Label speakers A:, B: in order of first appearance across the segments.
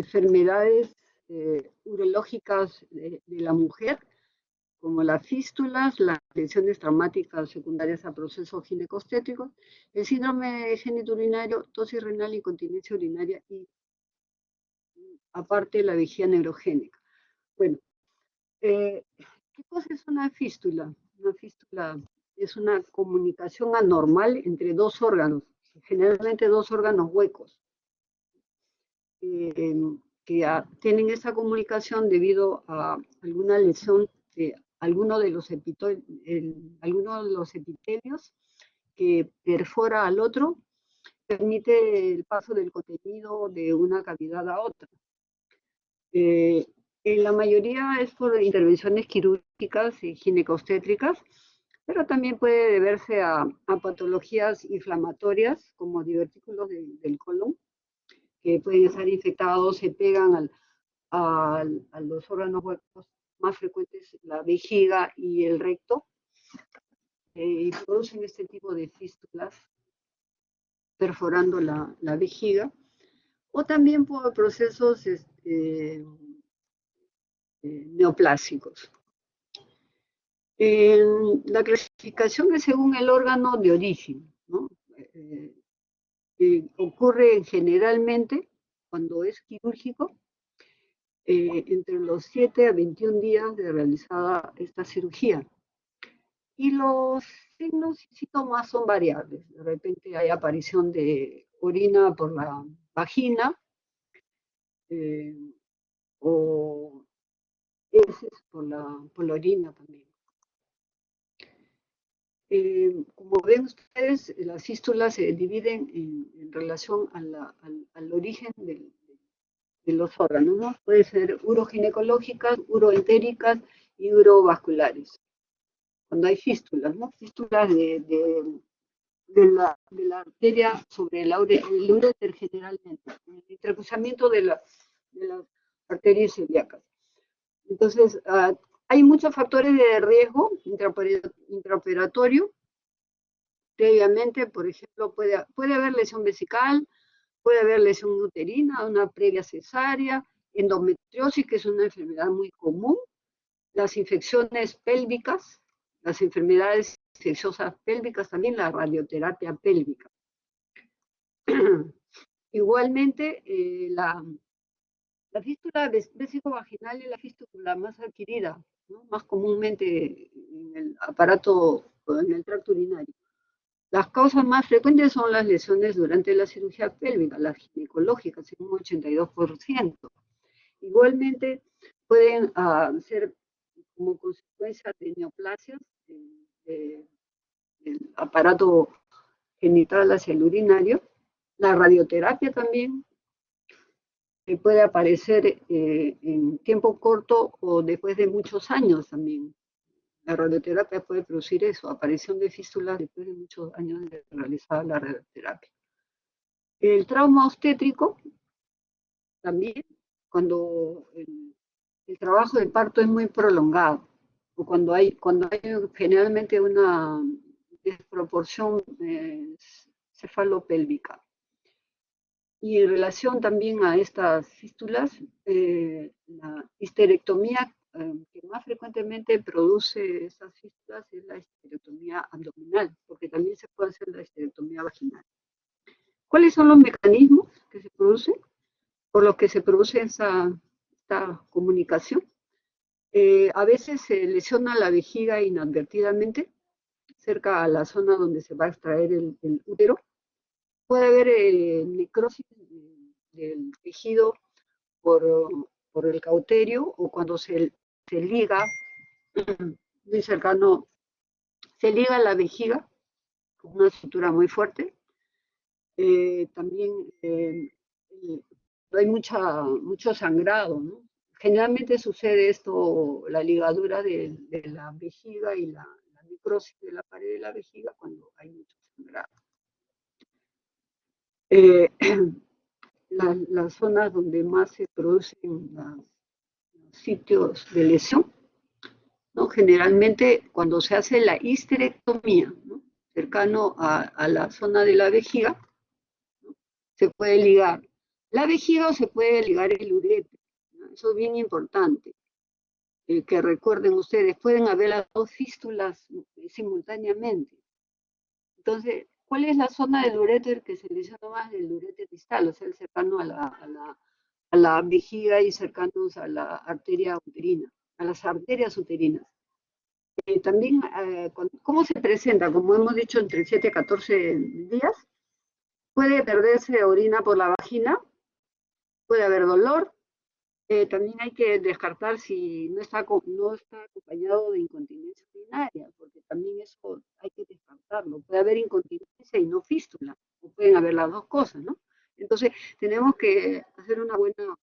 A: enfermedades urológicas de la mujer, como las fístulas, las lesiones traumáticas secundarias a procesos ginecostétricos, el síndrome genitourinario, tosis renal, incontinencia urinaria y aparte la vejiga neurogénica. Bueno, ¿qué cosa es una fístula? Una fístula es una comunicación anormal entre dos órganos, generalmente dos órganos huecos, que tienen esa comunicación debido a alguna lesión de alguno de los epitelios que perfora al otro, permite el paso del contenido de una cavidad a otra. En la mayoría es por intervenciones quirúrgicas y ginecostétricas, pero también puede deberse a patologías inflamatorias como divertículos del colon, que pueden estar infectados, se pegan a los órganos huecos más frecuentes, la vejiga y el recto, y producen este tipo de fístulas perforando la vejiga, o también por procesos neoplásicos. La clasificación es según el órgano de origen, ¿no? Ocurre generalmente cuando es quirúrgico, entre los 7 a 21 días de realizada esta cirugía. Y los signos y síntomas son variables. De repente hay aparición de orina por la vagina, o heces por la orina también. Como ven ustedes, las fístulas se dividen en relación al origen de los órganos, ¿no? Puede ser uroginecológicas, uroentéricas y urovasculares. Cuando hay fístulas, ¿no? Fístulas de la arteria sobre el uréter generalmente, el intercruzamiento de las arterias ilíacas. Entonces, hay muchos factores de riesgo intraoperatorio. Previamente, por ejemplo, puede haber lesión vesical, puede haber lesión uterina, una previa cesárea, endometriosis, que es una enfermedad muy común, las infecciones pélvicas, las enfermedades infecciosas pélvicas, también la radioterapia pélvica. Igualmente, la fístula vésico-vaginal es la fístula más adquirida, ¿no? Más comúnmente en el aparato, en el tracto urinario. Las causas más frecuentes son las lesiones durante la cirugía pélvica, las ginecológicas, en un 82%. Igualmente, pueden ser como consecuencia de neoplasias del aparato genital hacia el urinario. La radioterapia también puede aparecer en tiempo corto o después de muchos años también. La radioterapia puede producir eso, aparición de fístulas después de muchos años de realizar la radioterapia. El trauma obstétrico también, cuando el trabajo de parto es muy prolongado, o cuando hay generalmente una desproporción cefalopélvica. Y en relación también a estas fístulas, la histerectomía que más frecuentemente produce estas fístulas es la histerectomía abdominal, porque también se puede hacer la histerectomía vaginal. ¿Cuáles son los mecanismos que se producen, por los que se produce esta comunicación? A veces se lesiona la vejiga inadvertidamente, cerca a la zona donde se va a extraer el útero. Puede haber necrosis del tejido por el cauterio, o cuando se liga muy cercano, se liga la vejiga con una sutura muy fuerte. También hay mucho sangrado, ¿no? Generalmente sucede esto, la ligadura de la vejiga y la necrosis de la pared de la vejiga cuando hay mucho sangrado. Las zonas donde más se producen los sitios de lesión, ¿no? Generalmente cuando se hace la histerectomía, ¿no? Cercano a la zona de la vejiga, ¿no? Se puede ligar La vejiga se puede ligar el uretre, ¿no? Eso es bien importante. Que recuerden ustedes, pueden haber las dos fístulas simultáneamente. Entonces, ¿cuál es la zona del uréter que se lesiona más del uréter distal? O sea, el cercano a la vejiga y cercanos a la arteria uterina, a las arterias uterinas. También, ¿cómo se presenta? Como hemos dicho, entre 7 y 14 días, puede perderse orina por la vagina, puede haber dolor. También hay que descartar si no está acompañado de incontinencia urinaria, porque también eso hay que descartarlo. Puede haber incontinencia y no fístula, o pueden haber las dos cosas, ¿no? Entonces, tenemos que hacer una buena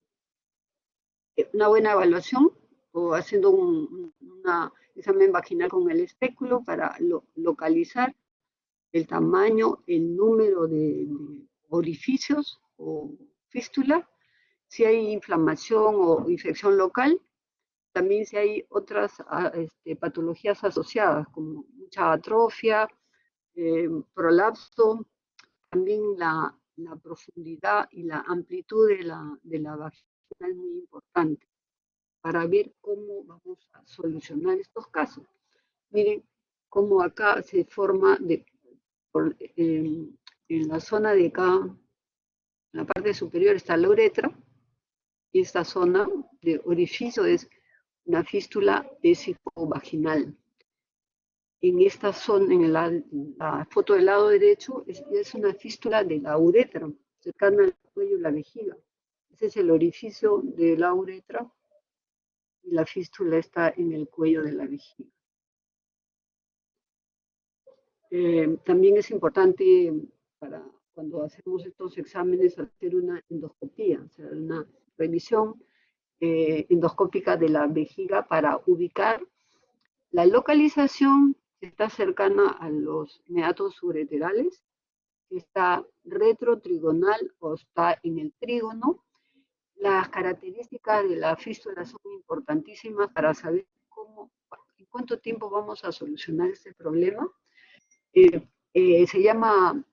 A: evaluación o haciendo un examen vaginal con el espéculo para localizar el tamaño, el número de orificios o fístula, si hay inflamación o infección local, también si hay otras patologías asociadas, como mucha atrofia, prolapso, también la profundidad y la amplitud de la vagina es muy importante para ver cómo vamos a solucionar estos casos. Miren cómo acá se forma en la zona de acá, en la parte superior está la uretra, y esta zona de orificio es una fístula vésico-vaginal. En esta zona, en la foto del lado derecho, es una fístula de la uretra, cercana al cuello y la vejiga. Ese es el orificio de la uretra y la fístula está en el cuello de la vejiga. También es importante para cuando hacemos estos exámenes hacer una endoscopía, o sea, una revisión endoscópica de la vejiga para ubicar la localización que está cercana a los meatos ureterales, que está retrotrigonal o está en el trígono. Las características de la fístula son importantísimas para saber en cuánto tiempo vamos a solucionar este problema. Se llama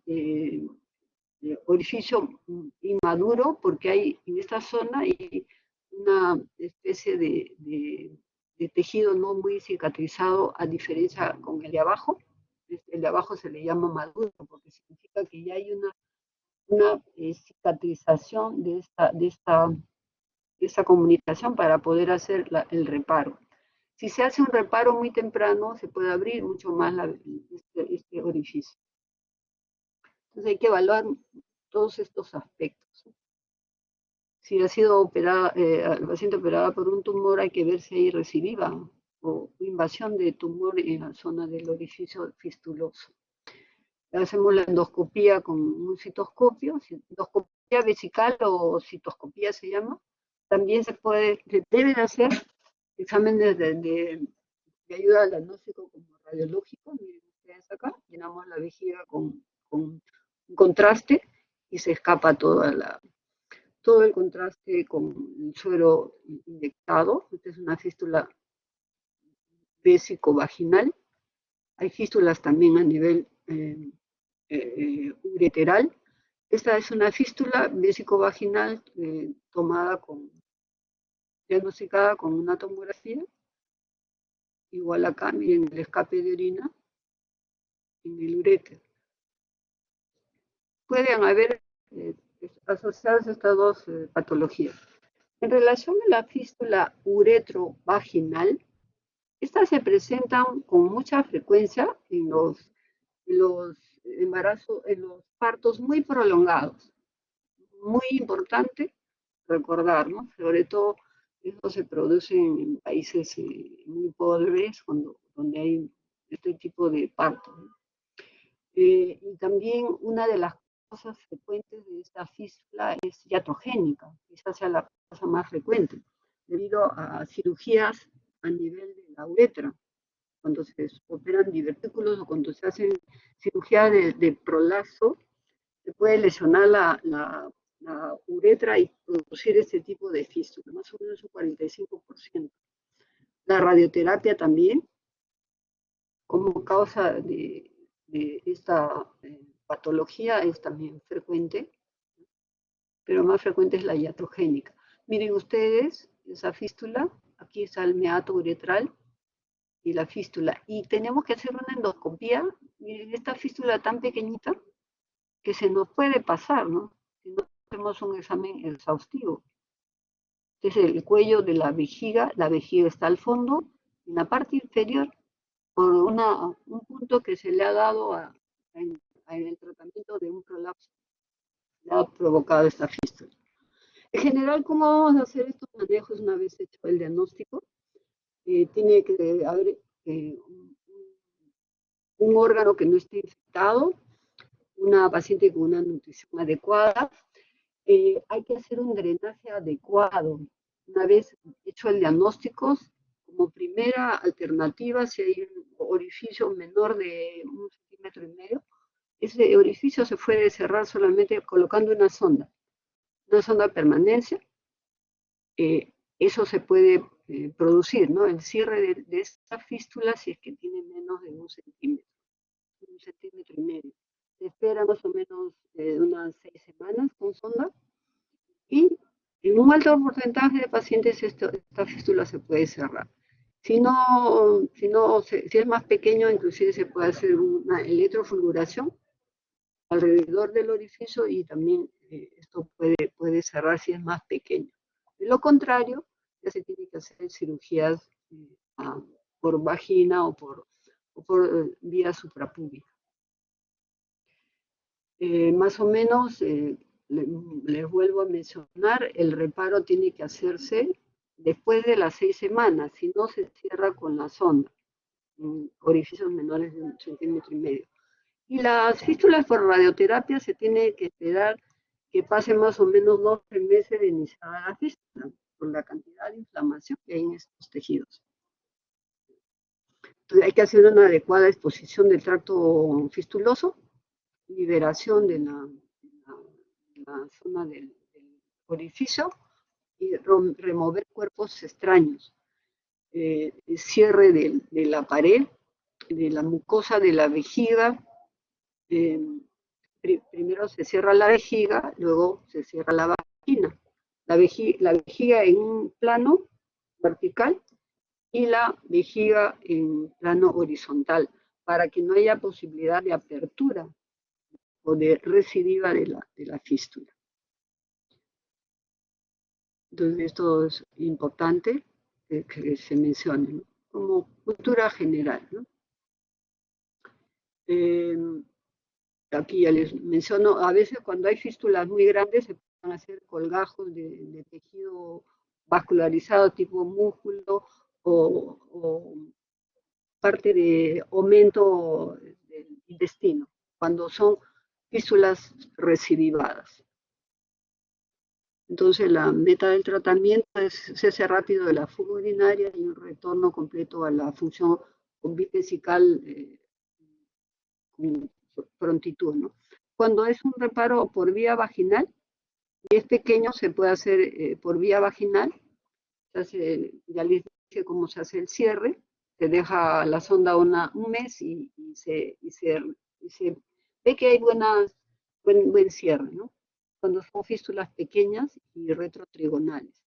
A: orificio inmaduro porque hay en esta zona hay una especie de tejido no muy cicatrizado a diferencia con el de abajo. El de abajo se le llama maduro porque significa que ya hay una cicatrización de esta comunicación para poder hacer el reparo. Si se hace un reparo muy temprano, se puede abrir mucho más este orificio. Entonces hay que evaluar todos estos aspectos. Si ha sido operada, el paciente operada por un tumor, hay que ver si hay recidiva o invasión de tumor en la zona del orificio fistuloso. Hacemos la endoscopía con un citoscopio, endoscopía vesical o citoscopía se llama. También se deben hacer exámenes de ayuda al diagnóstico como radiológico. Miren ustedes acá, llenamos la vejiga con un contraste y se escapa todo el contraste con el suero inyectado. Esta es una fístula vésico-vaginal. Hay fístulas también a nivel ureteral. Esta es una fístula vésico-vaginal diagnosticada con una tomografía. Igual acá, miren el escape de orina en el uréter. Pueden haber asociadas estas dos patologías. En relación a la fístula uretrovaginal, estas se presentan con mucha frecuencia en los embarazos, en los partos muy prolongados. Muy importante recordar, ¿no? Sobre todo, esto se produce en países muy pobres, donde hay este tipo de partos, ¿no? Y también una de las causas frecuentes de esta fístula es iatrogénica, quizás sea la causa más frecuente, debido a cirugías a nivel de la uretra, cuando se operan divertículos o cuando se hacen cirugía de prolapso, se puede lesionar la uretra y producir este tipo de fístula, más o menos un 45%. La radioterapia también, como causa de esta patología, es también frecuente. pero más frecuente es la iatrogénica. Miren ustedes, esa fístula, aquí está el meato uretral y la fístula. Y tenemos que hacer una endoscopía. Miren, esta fístula tan pequeñita que se nos puede pasar, ¿no? Si no hacemos un examen exhaustivo. Este es el cuello de la vejiga está al fondo, en la parte inferior, por un punto que se le ha dado en el tratamiento de un prolapso, le ha provocado esta fístula. En general, ¿cómo vamos a hacer estos manejos una vez hecho el diagnóstico? Tiene que haber un órgano que no esté infectado, una paciente con una nutrición adecuada, hay que hacer un drenaje adecuado. Una vez hecho el diagnóstico, como primera alternativa, si hay un orificio menor de 1,5 cm, ese orificio se puede cerrar solamente colocando una sonda de permanencia. Eso se puede producir, ¿no? El cierre de esta fístula si es que tiene menos de 1 centímetro y medio. Se espera más o menos unas 6 semanas con sonda y en un alto porcentaje de pacientes esta fístula se puede cerrar. Si es más pequeño, inclusive se puede hacer una electrofulguración alrededor del orificio y también esto puede cerrar si es más pequeño. De lo contrario, ya se tiene que hacer cirugías por vagina o por vía suprapúbica. Más o menos, les vuelvo a mencionar, el reparo tiene que hacerse después de las 6 semanas, si no se cierra con la sonda, en orificios menores de 1,5 centímetros. Y las fístulas por radioterapia se tiene que esperar que pase más o menos 12 meses de iniciada la fístula, por la cantidad de inflamación que hay en estos tejidos. Entonces hay que hacer una adecuada exposición del tracto fistuloso, liberación de la zona del orificio y remover cuerpos extraños, cierre de la pared, de la mucosa de la vejiga. Primero se cierra la vejiga, luego se cierra la vagina. La vejiga en un plano vertical y la vejiga en plano horizontal, para que no haya posibilidad de apertura o de recidiva de la fístula. Entonces, esto es importante que se mencione, ¿no? Como cultura general, ¿no? Aquí ya les menciono, a veces cuando hay fístulas muy grandes se pueden hacer colgajos de tejido vascularizado tipo músculo o parte de aumento del intestino, cuando son fístulas recidivadas. Entonces la meta del tratamiento es cese rápido de la fuga urinaria y un retorno completo a la función vesical con prontitud, ¿no? Cuando es un reparo por vía vaginal y es pequeño, se puede hacer por vía vaginal. Ya les dije cómo se hace el cierre. Se deja la sonda un mes y se ve que hay buen cierre, ¿no? Cuando son fístulas pequeñas y retrotrigonales.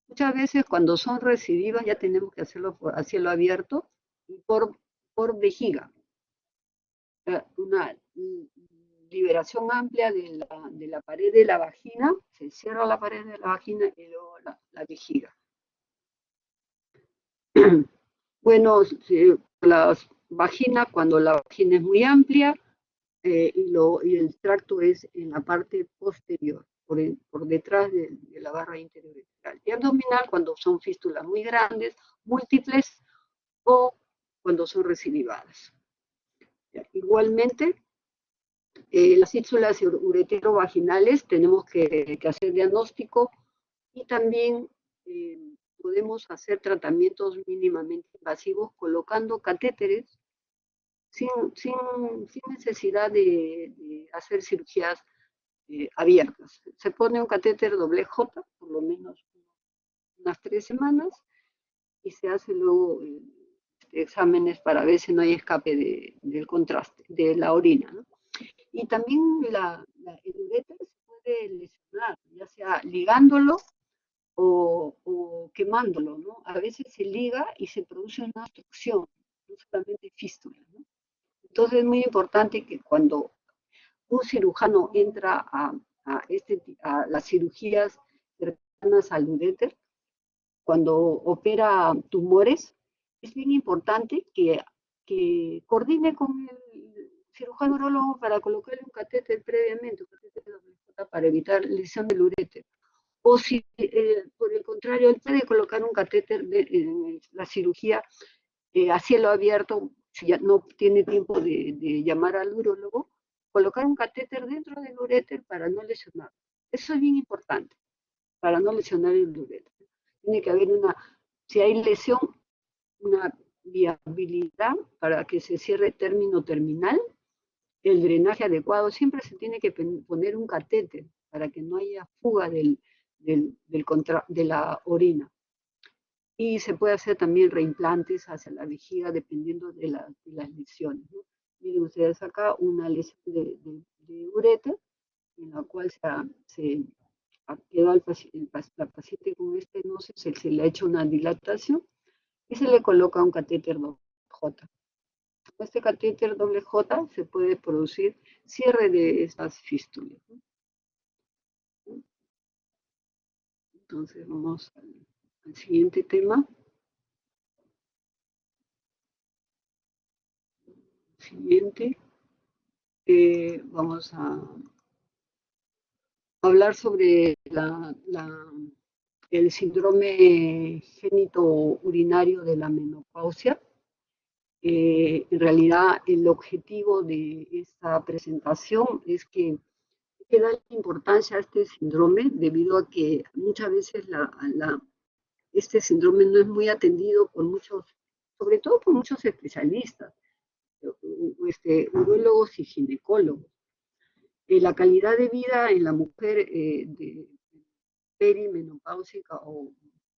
A: Muchas veces cuando son recidivas ya tenemos que hacerlo a cielo abierto y por vejiga. Una liberación amplia de la pared de la vagina, se cierra la pared de la vagina y luego la vejiga. Bueno, la vagina, cuando la vagina es muy amplia y el tracto es en la parte posterior, por detrás de la barra interior. Y abdominal, cuando son fístulas muy grandes, múltiples o cuando son recidivadas. Igualmente, las fístulas ureterovaginales tenemos que hacer diagnóstico y también podemos hacer tratamientos mínimamente invasivos colocando catéteres sin necesidad de hacer cirugías abiertas. Se pone un catéter doble J, por lo menos unas 3 semanas, y se hace luego exámenes para ver si no hay escape del contraste, de la orina, ¿no? Y también el uréter se puede lesionar, ya sea ligándolo o quemándolo, ¿no? A veces se liga y se produce una obstrucción, no solamente fístula, ¿no? Entonces es muy importante que cuando un cirujano entra a las cirugías cercanas al uréter, cuando opera tumores, es bien importante que coordine con el cirujano urologo para colocarle un catéter previamente, un catéter para evitar lesión del uréter. O si, por el contrario, él puede colocar un catéter en la cirugía a cielo abierto, si ya no tiene tiempo de llamar al urólogo, colocar un catéter dentro del uréter para no lesionar. Eso es bien importante, para no lesionar el uréter. Tiene que haber si hay lesión, una viabilidad para que se cierre término terminal, el drenaje adecuado. Siempre se tiene que poner un catéter para que no haya fuga de la orina. Y se puede hacer también reimplantes hacia la vejiga dependiendo de las lesiones, ¿no? Miren ustedes acá una lesión de uréter en la cual se quedó la paciente con estenosis, se le ha hecho una dilatación y se le coloca un catéter J. Con este catéter J se puede producir cierre de estas fístulas, ¿no? Entonces vamos al siguiente tema. Siguiente. Vamos a hablar sobre el síndrome génito urinario de la menopausia. En realidad, el objetivo de esta presentación es que hay que dar importancia a este síndrome debido a que muchas veces este síndrome no es muy atendido por muchos, sobre todo por muchos especialistas, urólogos y ginecólogos. La calidad de vida en la mujer perimenopáusica o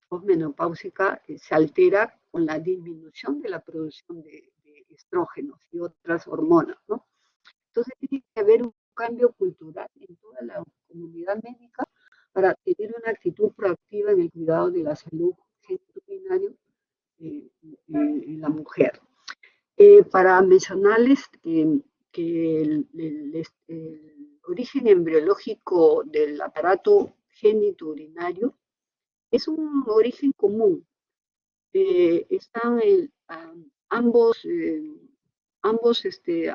A: posmenopáusica se altera con la disminución de la producción de estrógenos y otras hormonas, ¿no? Entonces tiene que haber un cambio cultural en toda la comunidad médica para tener una actitud proactiva en el cuidado de la salud genitourinarios en la mujer. Para mencionarles que el origen embriológico del aparato genitourinario es un origen común. Están ambos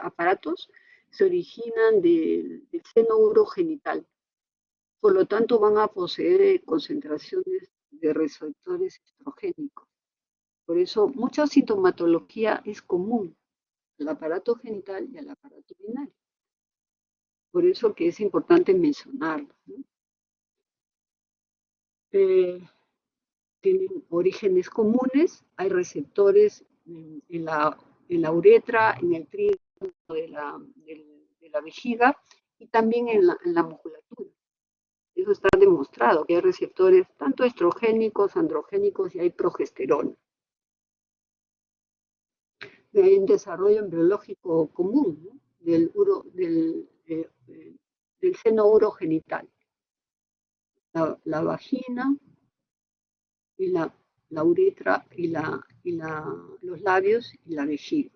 A: aparatos se originan del seno urogenital. Por lo tanto, van a poseer concentraciones de receptores estrogénicos. Por eso, mucha sintomatología es común al aparato genital y al aparato urinario. Por eso que es importante mencionarlo, ¿no? Tienen orígenes comunes, hay receptores en la uretra, en el trígono de la vejiga y también en la musculatura. Eso está demostrado, que hay receptores tanto estrogénicos, androgénicos y hay progesterona. Hay un desarrollo embriológico común, ¿no? del seno urogenital. La vagina y la uretra y los labios y la vejiga.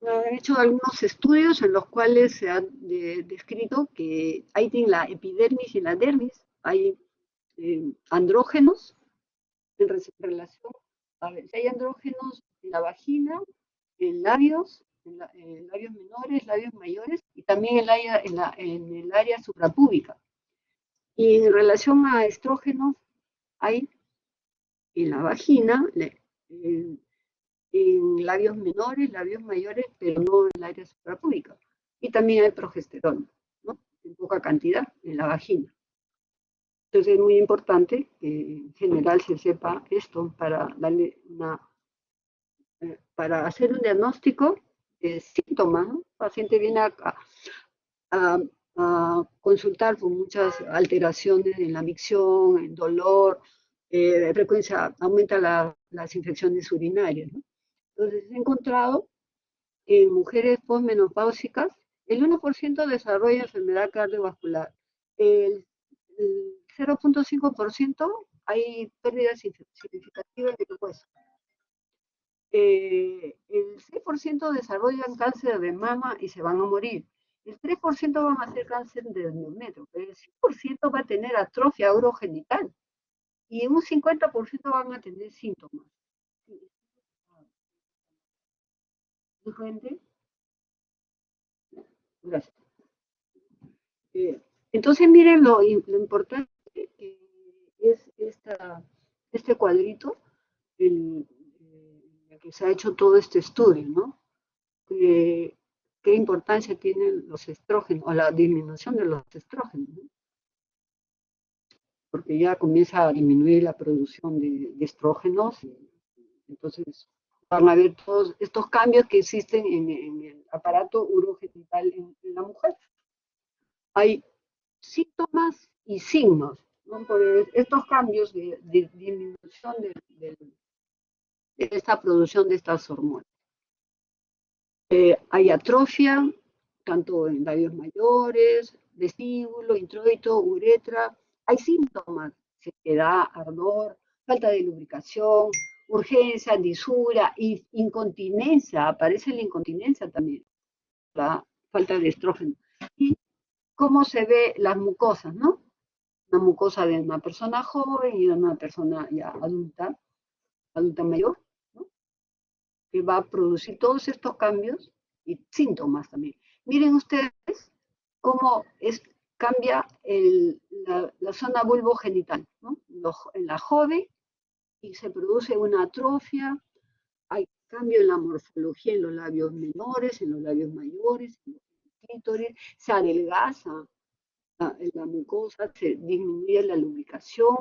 A: Han hecho algunos estudios en los cuales se ha descrito que hay en la epidermis y en la dermis hay andrógenos en relación, a ver, si hay andrógenos en la vagina, en labios, en labios menores, labios mayores y también en el área suprapúbica. Y en relación a estrógenos hay en la vagina, en labios menores, labios mayores, pero no en el área suprapúbica. Y también hay progesterona, ¿no? En poca cantidad en la vagina. Entonces es muy importante que en general se sepa esto para para hacer un diagnóstico de síntomas, ¿no? El paciente viene a consultar por muchas alteraciones en la micción, en dolor, de frecuencia aumenta las infecciones urinarias, ¿no? Entonces he encontrado en mujeres posmenopáusicas, el 1% desarrolla enfermedad cardiovascular. El 0,5% hay pérdidas significativas de hueso. El 6% desarrollan cáncer de mama y se van a morir. El 3% van a hacer cáncer de endometrio. El 5% va a tener atrofia urogenital y un 50% van a tener síntomas. ¿Diferente? Gracias. Entonces, miren lo importante que es este cuadrito en el que se ha hecho todo este estudio, ¿no? ¿Qué importancia tienen los estrógenos o la disminución de los estrógenos? ¿No? Porque ya comienza a disminuir la producción de estrógenos, entonces van a ver todos estos cambios que existen en el aparato urogenital en la mujer. Hay síntomas y signos, ¿no? Por estos cambios de disminución de esta producción de estas hormonas. Hay atrofia, tanto en labios mayores, vestíbulo, introito, uretra. Hay síntomas, sequedad, ardor, falta de lubricación, urgencia, disura y incontinencia. Aparece la incontinencia también, la falta de estrógeno. Y cómo se ve las mucosas, ¿no? Una mucosa de una persona joven y de una persona ya adulta, adulta mayor, ¿no? Que va a producir todos estos cambios y síntomas también. Miren ustedes cómo cambia la zona bulbogenital, ¿no? En la joven y se produce una atrofia, hay cambio en la morfología en los labios menores, en los labios mayores, en los clítoris, se adelgaza la mucosa, se disminuye la lubricación,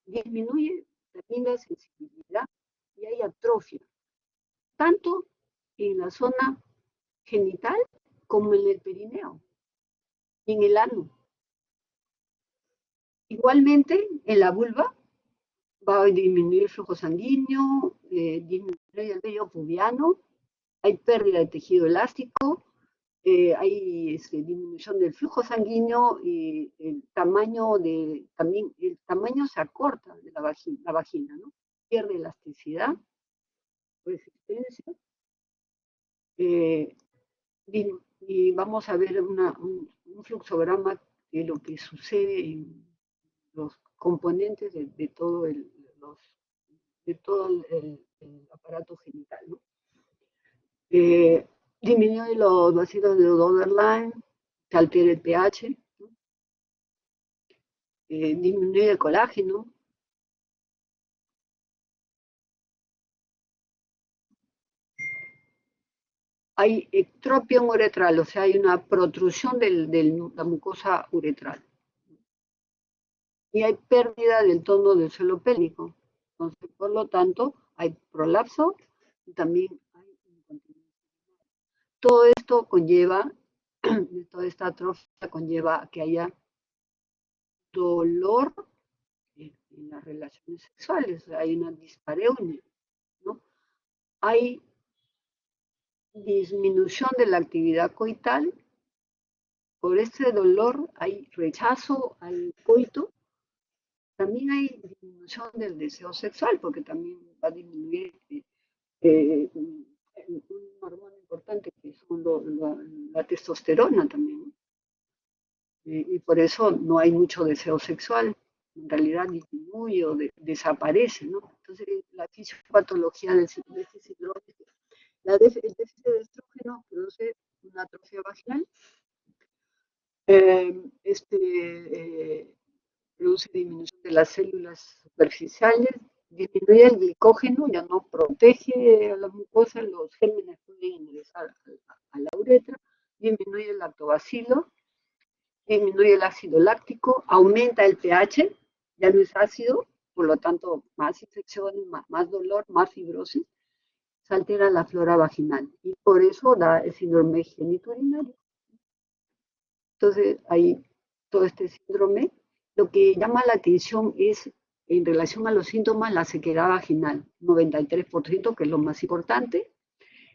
A: disminuye también la sensibilidad y hay atrofia, tanto en la zona genital como en el perineo, en el ano. Igualmente, en la vulva va a disminuir el flujo sanguíneo, disminuye el vello pubiano, hay pérdida de tejido elástico, hay disminución del flujo sanguíneo y también el tamaño se acorta de la vagina, ¿no? Pierde elasticidad, resistencia, y vamos a ver un fluxograma de lo que sucede en los componentes de todo el aparato genital, ¿no? Disminuye los vacilos de Oberlin, se altera el pH, ¿no? Disminuye el colágeno. Hay ectropión uretral, o sea, hay una protrusión de la mucosa uretral. Y hay pérdida del tono del suelo pélvico. Entonces, por lo tanto, hay prolapso y también hay incontinencia. Todo esto conlleva, toda esta atrofia conlleva que haya dolor en las relaciones sexuales, hay una dispareunia, ¿no? Hay disminución de la actividad coital, por este dolor hay rechazo al coito, también hay disminución del deseo sexual, porque también va a disminuir un hormona importante que es la testosterona también, ¿no? Y por eso no hay mucho deseo sexual, en realidad disminuye o desaparece, ¿no? Entonces la fisiopatología de este síndrome, el déficit de estrógeno produce una atrofia vaginal, produce disminución de las células superficiales, disminuye el glicógeno, ya no protege a la mucosa, los gérmenes pueden ingresar a la uretra, disminuye el lactobacilo, disminuye el ácido láctico, aumenta el pH, ya no es ácido, por lo tanto más infecciones, más dolor, más fibrosis, se altera la flora vaginal y por eso da el síndrome genitourinario. Entonces, hay todo este síndrome. Lo que llama la atención es, en relación a los síntomas, la sequedad vaginal, 93%, que es lo más importante,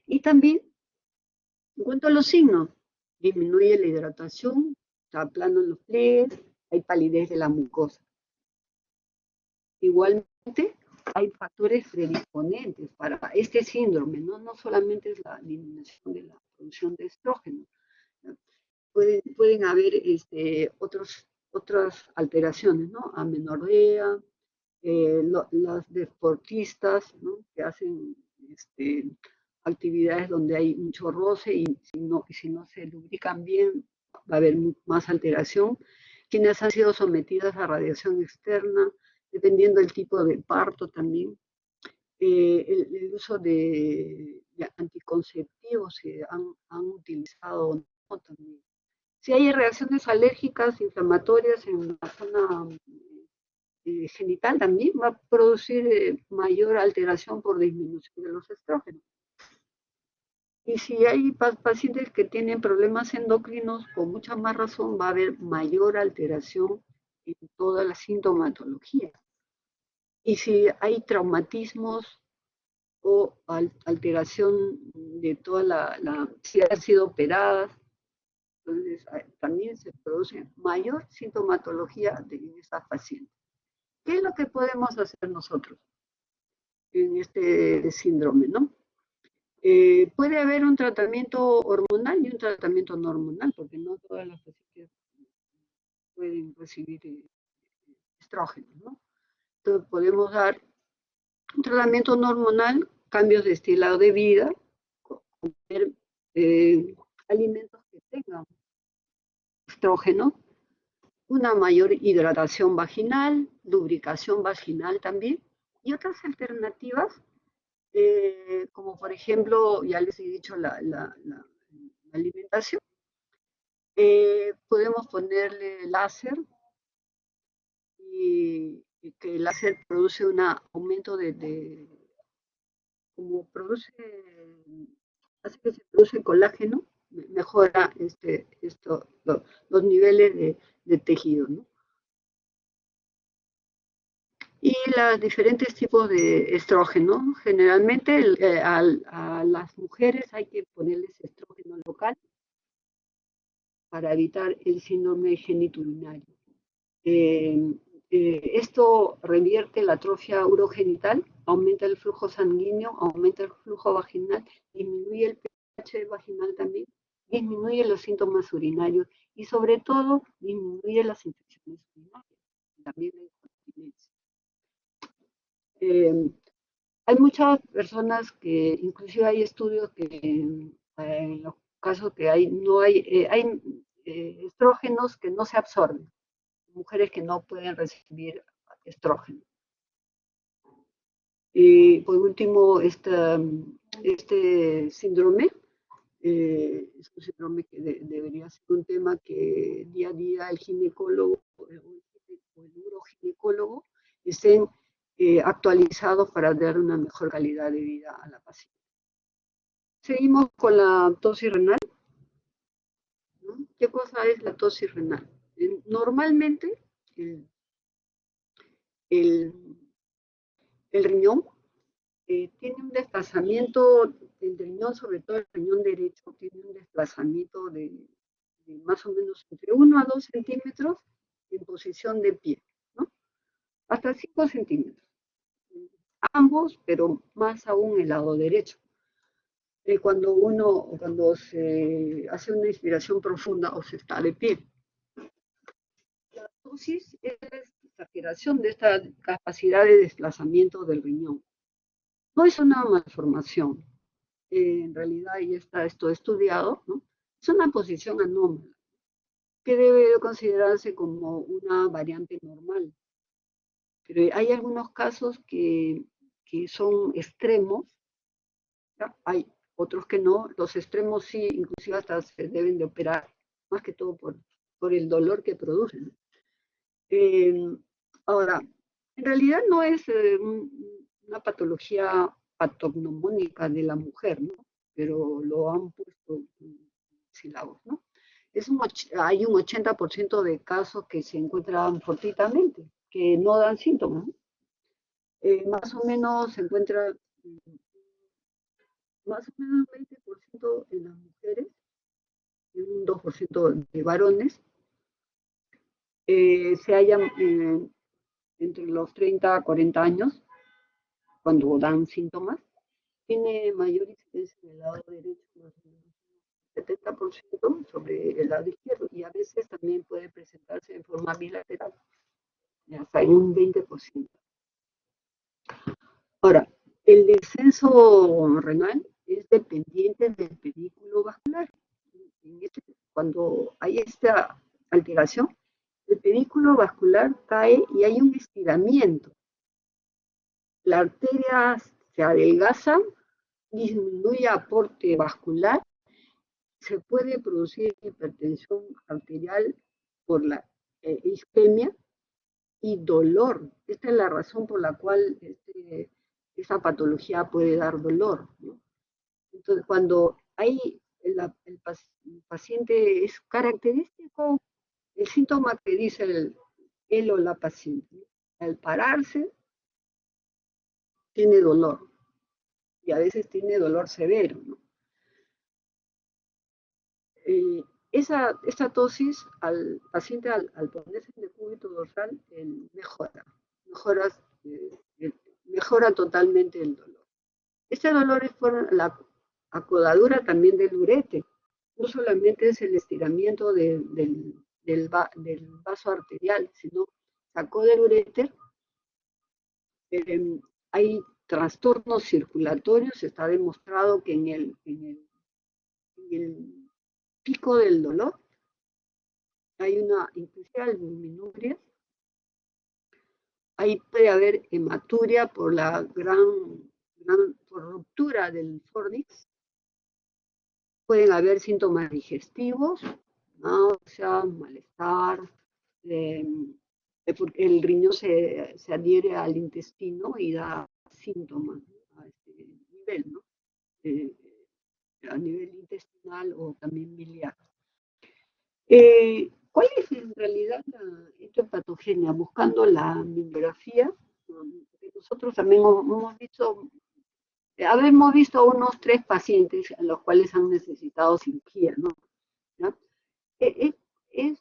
A: y también En cuanto a los signos, disminuye la hidratación, se aplanan los pliegues, hay palidez de la mucosa. Igualmente, hay factores predisponentes para este síndrome, ¿no? No solamente es la disminución de la producción de estrógeno, ¿no? Pueden haber otras alteraciones, ¿no? Amenorrea, los deportistas, ¿no? Que hacen actividades donde hay mucho roce y si no se lubrican bien, va a haber más alteración. Quienes han sido sometidas a radiación externa, dependiendo del tipo de parto también. El uso de anticonceptivos que han utilizado, ¿no? También. Si hay reacciones alérgicas, inflamatorias en la zona genital, también va a producir mayor alteración por disminución de los estrógenos. Y si hay pacientes que tienen problemas endocrinos, con mucha más razón va a haber mayor alteración en toda la sintomatología. Y si hay traumatismos o alteración de toda si han sido operadas, entonces también se produce mayor sintomatología de esas pacientes. ¿Qué es lo que podemos hacer nosotros en este síndrome, no? Puede haber un tratamiento hormonal y un tratamiento no hormonal, porque no todas las pacientes pueden recibir estrógenos, ¿no? Entonces podemos dar un tratamiento no hormonal, cambios de estilo de vida, comer alimentos que tengan estrógeno, una mayor hidratación vaginal, lubricación vaginal también, y otras alternativas, como por ejemplo, ya les he dicho, la alimentación. Podemos ponerle láser y que el láser produce un aumento como produce, hace que se produce colágeno, mejora los niveles de tejido, ¿no? Y los diferentes tipos de estrógeno. Generalmente a las mujeres hay que ponerles estrógeno local para evitar el síndrome genitourinario. Esto revierte la atrofia urogenital, aumenta el flujo sanguíneo, aumenta el flujo vaginal, disminuye el pH vaginal también, disminuye los síntomas urinarios y sobre todo disminuye las infecciones urinarias, también la incontinencia. Hay muchas personas que, inclusive hay estudios que en los casos que no hay estrógenos que no se absorben, mujeres que no pueden recibir estrógeno. Y por último, este síndrome es un síndrome que debería ser un tema que día a día el ginecólogo o el uroginecólogo estén actualizados para dar una mejor calidad de vida a la paciente. Seguimos con la tosis renal, ¿no? ¿Qué cosa es la tosis renal? Normalmente el riñón tiene un desplazamiento, el riñón, sobre todo el riñón derecho, tiene un desplazamiento de más o menos entre 1 a 2 centímetros en posición de pie, ¿no? Hasta 5 centímetros. Ambos, pero más aún el lado derecho. Cuando se hace una inspiración profunda o se está de pie. La tosis es la exageración de esta capacidad de desplazamiento del riñón. No es una malformación, en realidad ya está esto estudiado, ¿no? Es una posición anómala que debe considerarse como una variante normal. Pero hay algunos casos que son extremos, ¿ya? Hay otros que no, los extremos sí, inclusive hasta se deben de operar, más que todo por el dolor que producen. Ahora, en realidad no es una patología patognomónica de la mujer, ¿no? Pero lo han puesto en sílabos, ¿no? Hay un 80% de casos que se encuentran fortuitamente, que no dan síntomas, ¿no? Más o menos se encuentra más o menos 20% en las mujeres y un 2% de varones se hallan entre los 30 a 40 años cuando dan síntomas. Tiene mayor incidencia en el lado derecho, más o menos 70% sobre el lado izquierdo, y a veces también puede presentarse en forma bilateral, hasta en un 20%. Ahora, el descenso renal es dependiente del pedículo vascular. Cuando hay esta alteración, el pedículo vascular cae y hay un estiramiento. La arteria se adelgaza, disminuye aporte vascular, se puede producir hipertensión arterial por la isquemia y dolor. Esta es la razón por la cual esa patología puede dar dolor, ¿no? Entonces, cuando hay el paciente es característico, el síntoma que dice él o la paciente, al pararse tiene dolor y a veces tiene dolor severo, ¿no? Esa tosis al paciente al ponerse en decúbito dorsal mejora, eh, mejora totalmente el dolor. Este dolor es por la acodadura también del uréter, no solamente es el estiramiento del vaso arterial, sino sacó del uréter, hay trastornos circulatorios, está demostrado que en el pico del dolor hay una inclusive albuminuria, ahí puede haber hematuria por la por ruptura del fornix, pueden haber síntomas digestivos, náusea, malestar, porque el riñón se adhiere al intestino y da síntomas, ¿no? A este nivel, ¿no? Eh, a nivel intestinal o también biliar. ¿Cuál es en realidad la etiopatogenia? Buscando la bibliografía, nosotros también habemos visto unos 3 pacientes a los cuales han necesitado cirugía, ¿no? ¿Ya? Es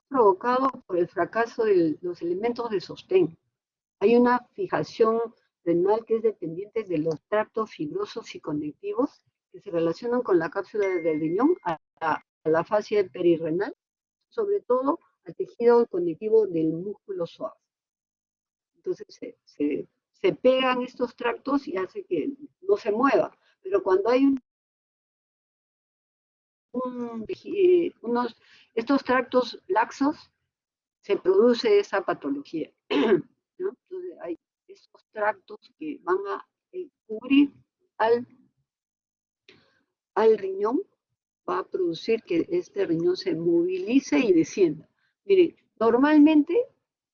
A: provocado por el fracaso de los elementos de sostén. Hay una fijación renal que es dependiente de los tractos fibrosos y conectivos que se relacionan con la cápsula del riñón a la fascia perirrenal, sobre todo al tejido conectivo del músculo suave. Entonces se pegan estos tractos y hace que no se mueva. Pero cuando hay estos tractos laxos, se produce esa patología, ¿no? Entonces hay estos tractos que van a cubrir al riñón, va a producir que este riñón se movilice y descienda. Miren, normalmente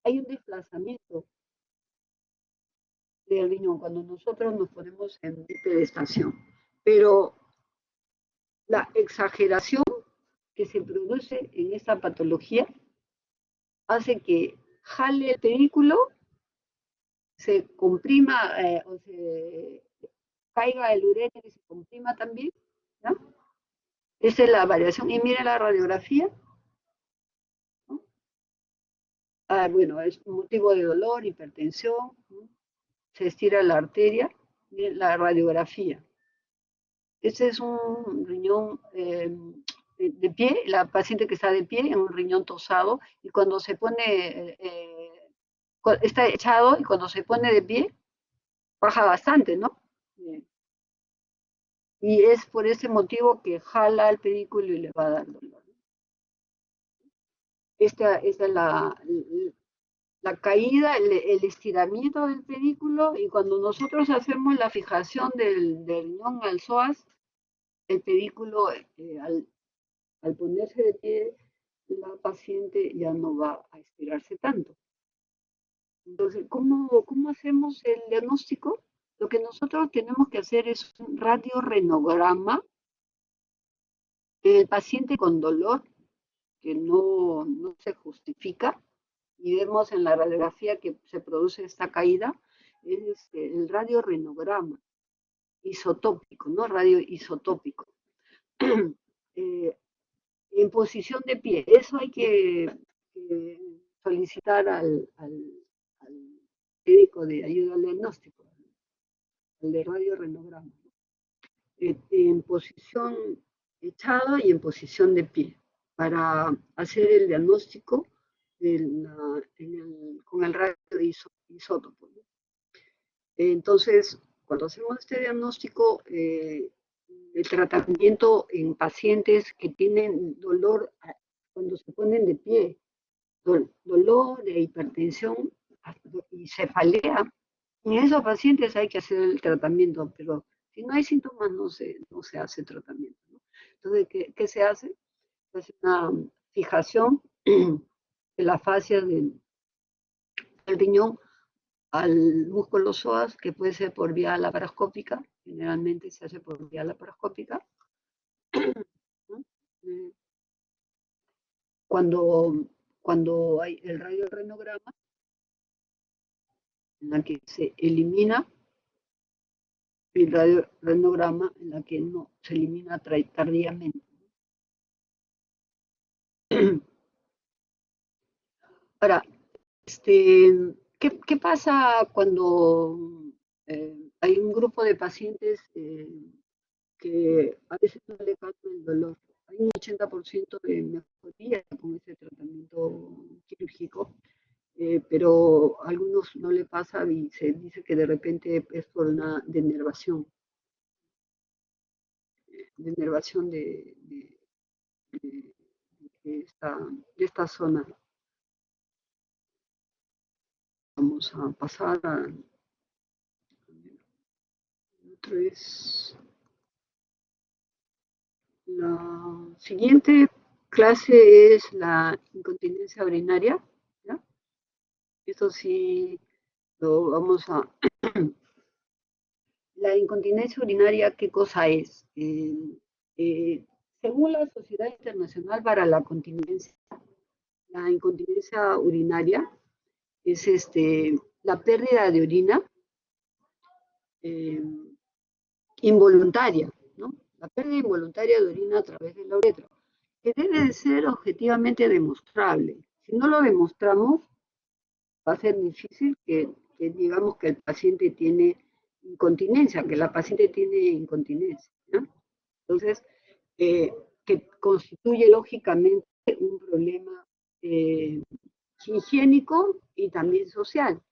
A: hay un desplazamiento del riñón cuando nosotros nos ponemos en pedestación, pero la exageración que se produce en esta patología hace que jale el pedículo, se comprima o se caiga el uréter y se comprima también, ¿no? Esa es la variación. Y mire la radiografía, ¿no? Bueno, es motivo de dolor, hipertensión, ¿no? Se estira la arteria, mire la radiografía. Este es un riñón de pie, la paciente que está de pie en un riñón tosado, y cuando se pone, está echado y cuando se pone de pie, baja bastante, ¿no? Y es por ese motivo que jala el pedículo y le va a dar dolor. Esta es la caída, el estiramiento del pedículo, y cuando nosotros hacemos la fijación del riñón al psoas, el pedículo al ponerse de pie, la paciente ya no va a estirarse tanto. Entonces, ¿cómo hacemos el diagnóstico? Lo que nosotros tenemos que hacer es un radiorenograma del paciente con dolor que no se justifica, y vemos en la radiografía que se produce esta caída, es el radiorenograma. isotópico, ¿no? Radioisotópico. En posición de pie, eso hay que solicitar al médico de ayuda al diagnóstico, al de radiorenograma, en posición echada y en posición de pie, para hacer el diagnóstico con el radioisótopo. Entonces, cuando hacemos este diagnóstico, el tratamiento en pacientes que tienen dolor cuando se ponen de pie, dolor de hipertensión y cefalea, en esos pacientes hay que hacer el tratamiento, pero si no hay síntomas no se hace tratamiento, ¿no? Entonces, ¿qué se hace? Se hace una fijación de la fascia del riñón al músculo psoas, que puede ser por vía laparoscópica, generalmente se hace por vía laparoscópica, ¿no? Cuando hay el radiorenograma, en la que se elimina, y el radiorenograma en la que no se elimina tardíamente. Ahora, ¿qué pasa cuando hay un grupo de pacientes que a veces no le pasa el dolor? Hay un 80% de mejoría con ese tratamiento quirúrgico, pero a algunos no le pasa y se dice que de repente es por una denervación de, de esta zona. Vamos a pasar a otra vez. La siguiente clase es la incontinencia urinaria, ¿ya? Esto sí lo vamos a... La incontinencia urinaria, ¿qué cosa es? Según la Sociedad Internacional para la Continencia, la incontinencia urinaria es la pérdida de orina eh, involuntaria, ¿no? La pérdida involuntaria de orina a través de la uretra, que debe de ser objetivamente demostrable. Si no lo demostramos, va a ser difícil que digamos que el paciente tiene incontinencia, que la paciente tiene incontinencia, ¿no? Entonces, que constituye lógicamente un problema higiénico y también social,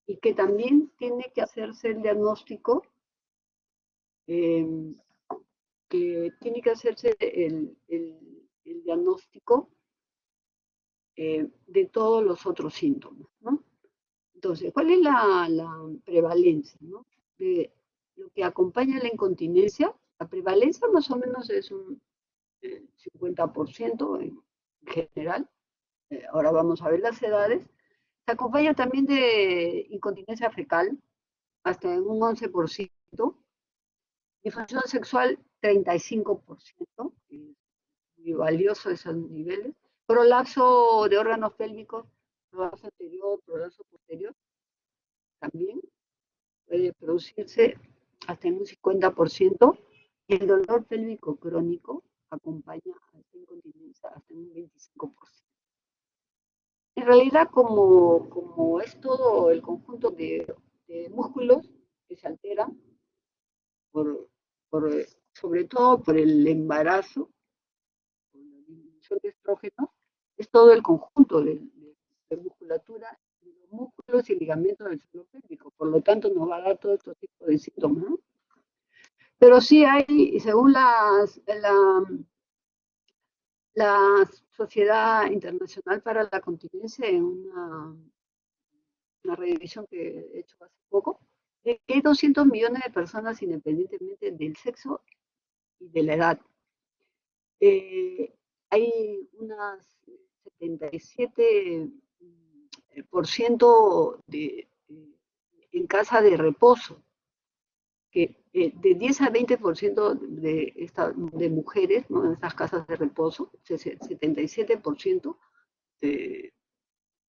A: y que también tiene que hacerse el diagnóstico, eh, que tiene que hacerse el diagnóstico de todos los otros síntomas, ¿no? Entonces, ¿cuál es la prevalencia, ¿no? De lo que acompaña la incontinencia? La prevalencia más o menos es un 50% en general. Ahora vamos a ver las edades. Se acompaña también de incontinencia fecal, hasta en un 11%. Disfunción sexual, 35%. Muy valioso esos niveles. Prolapso de órganos pélvicos, prolapso anterior, prolapso posterior, también puede producirse hasta en un 50%, y el dolor pélvico crónico acompaña a esta incontinencia hasta en un 25%. En realidad, como es todo el conjunto de músculos que se alteran, por, por, sobre todo por el embarazo, por la disminución de estrógenos, es todo el conjunto de musculatura, de los músculos y ligamentos del suelo pélvico. Por lo tanto, nos va a dar todo este tipo de síntomas, ¿no? Pero sí hay, según la Sociedad Internacional para la Continencia, en una revisión que he hecho hace poco, de que hay 200 millones de personas independientemente del sexo y de la edad. Hay unas 77% en casa de reposo, que de 10 a 20% de mujeres, ¿no? En estas casas de reposo, 77%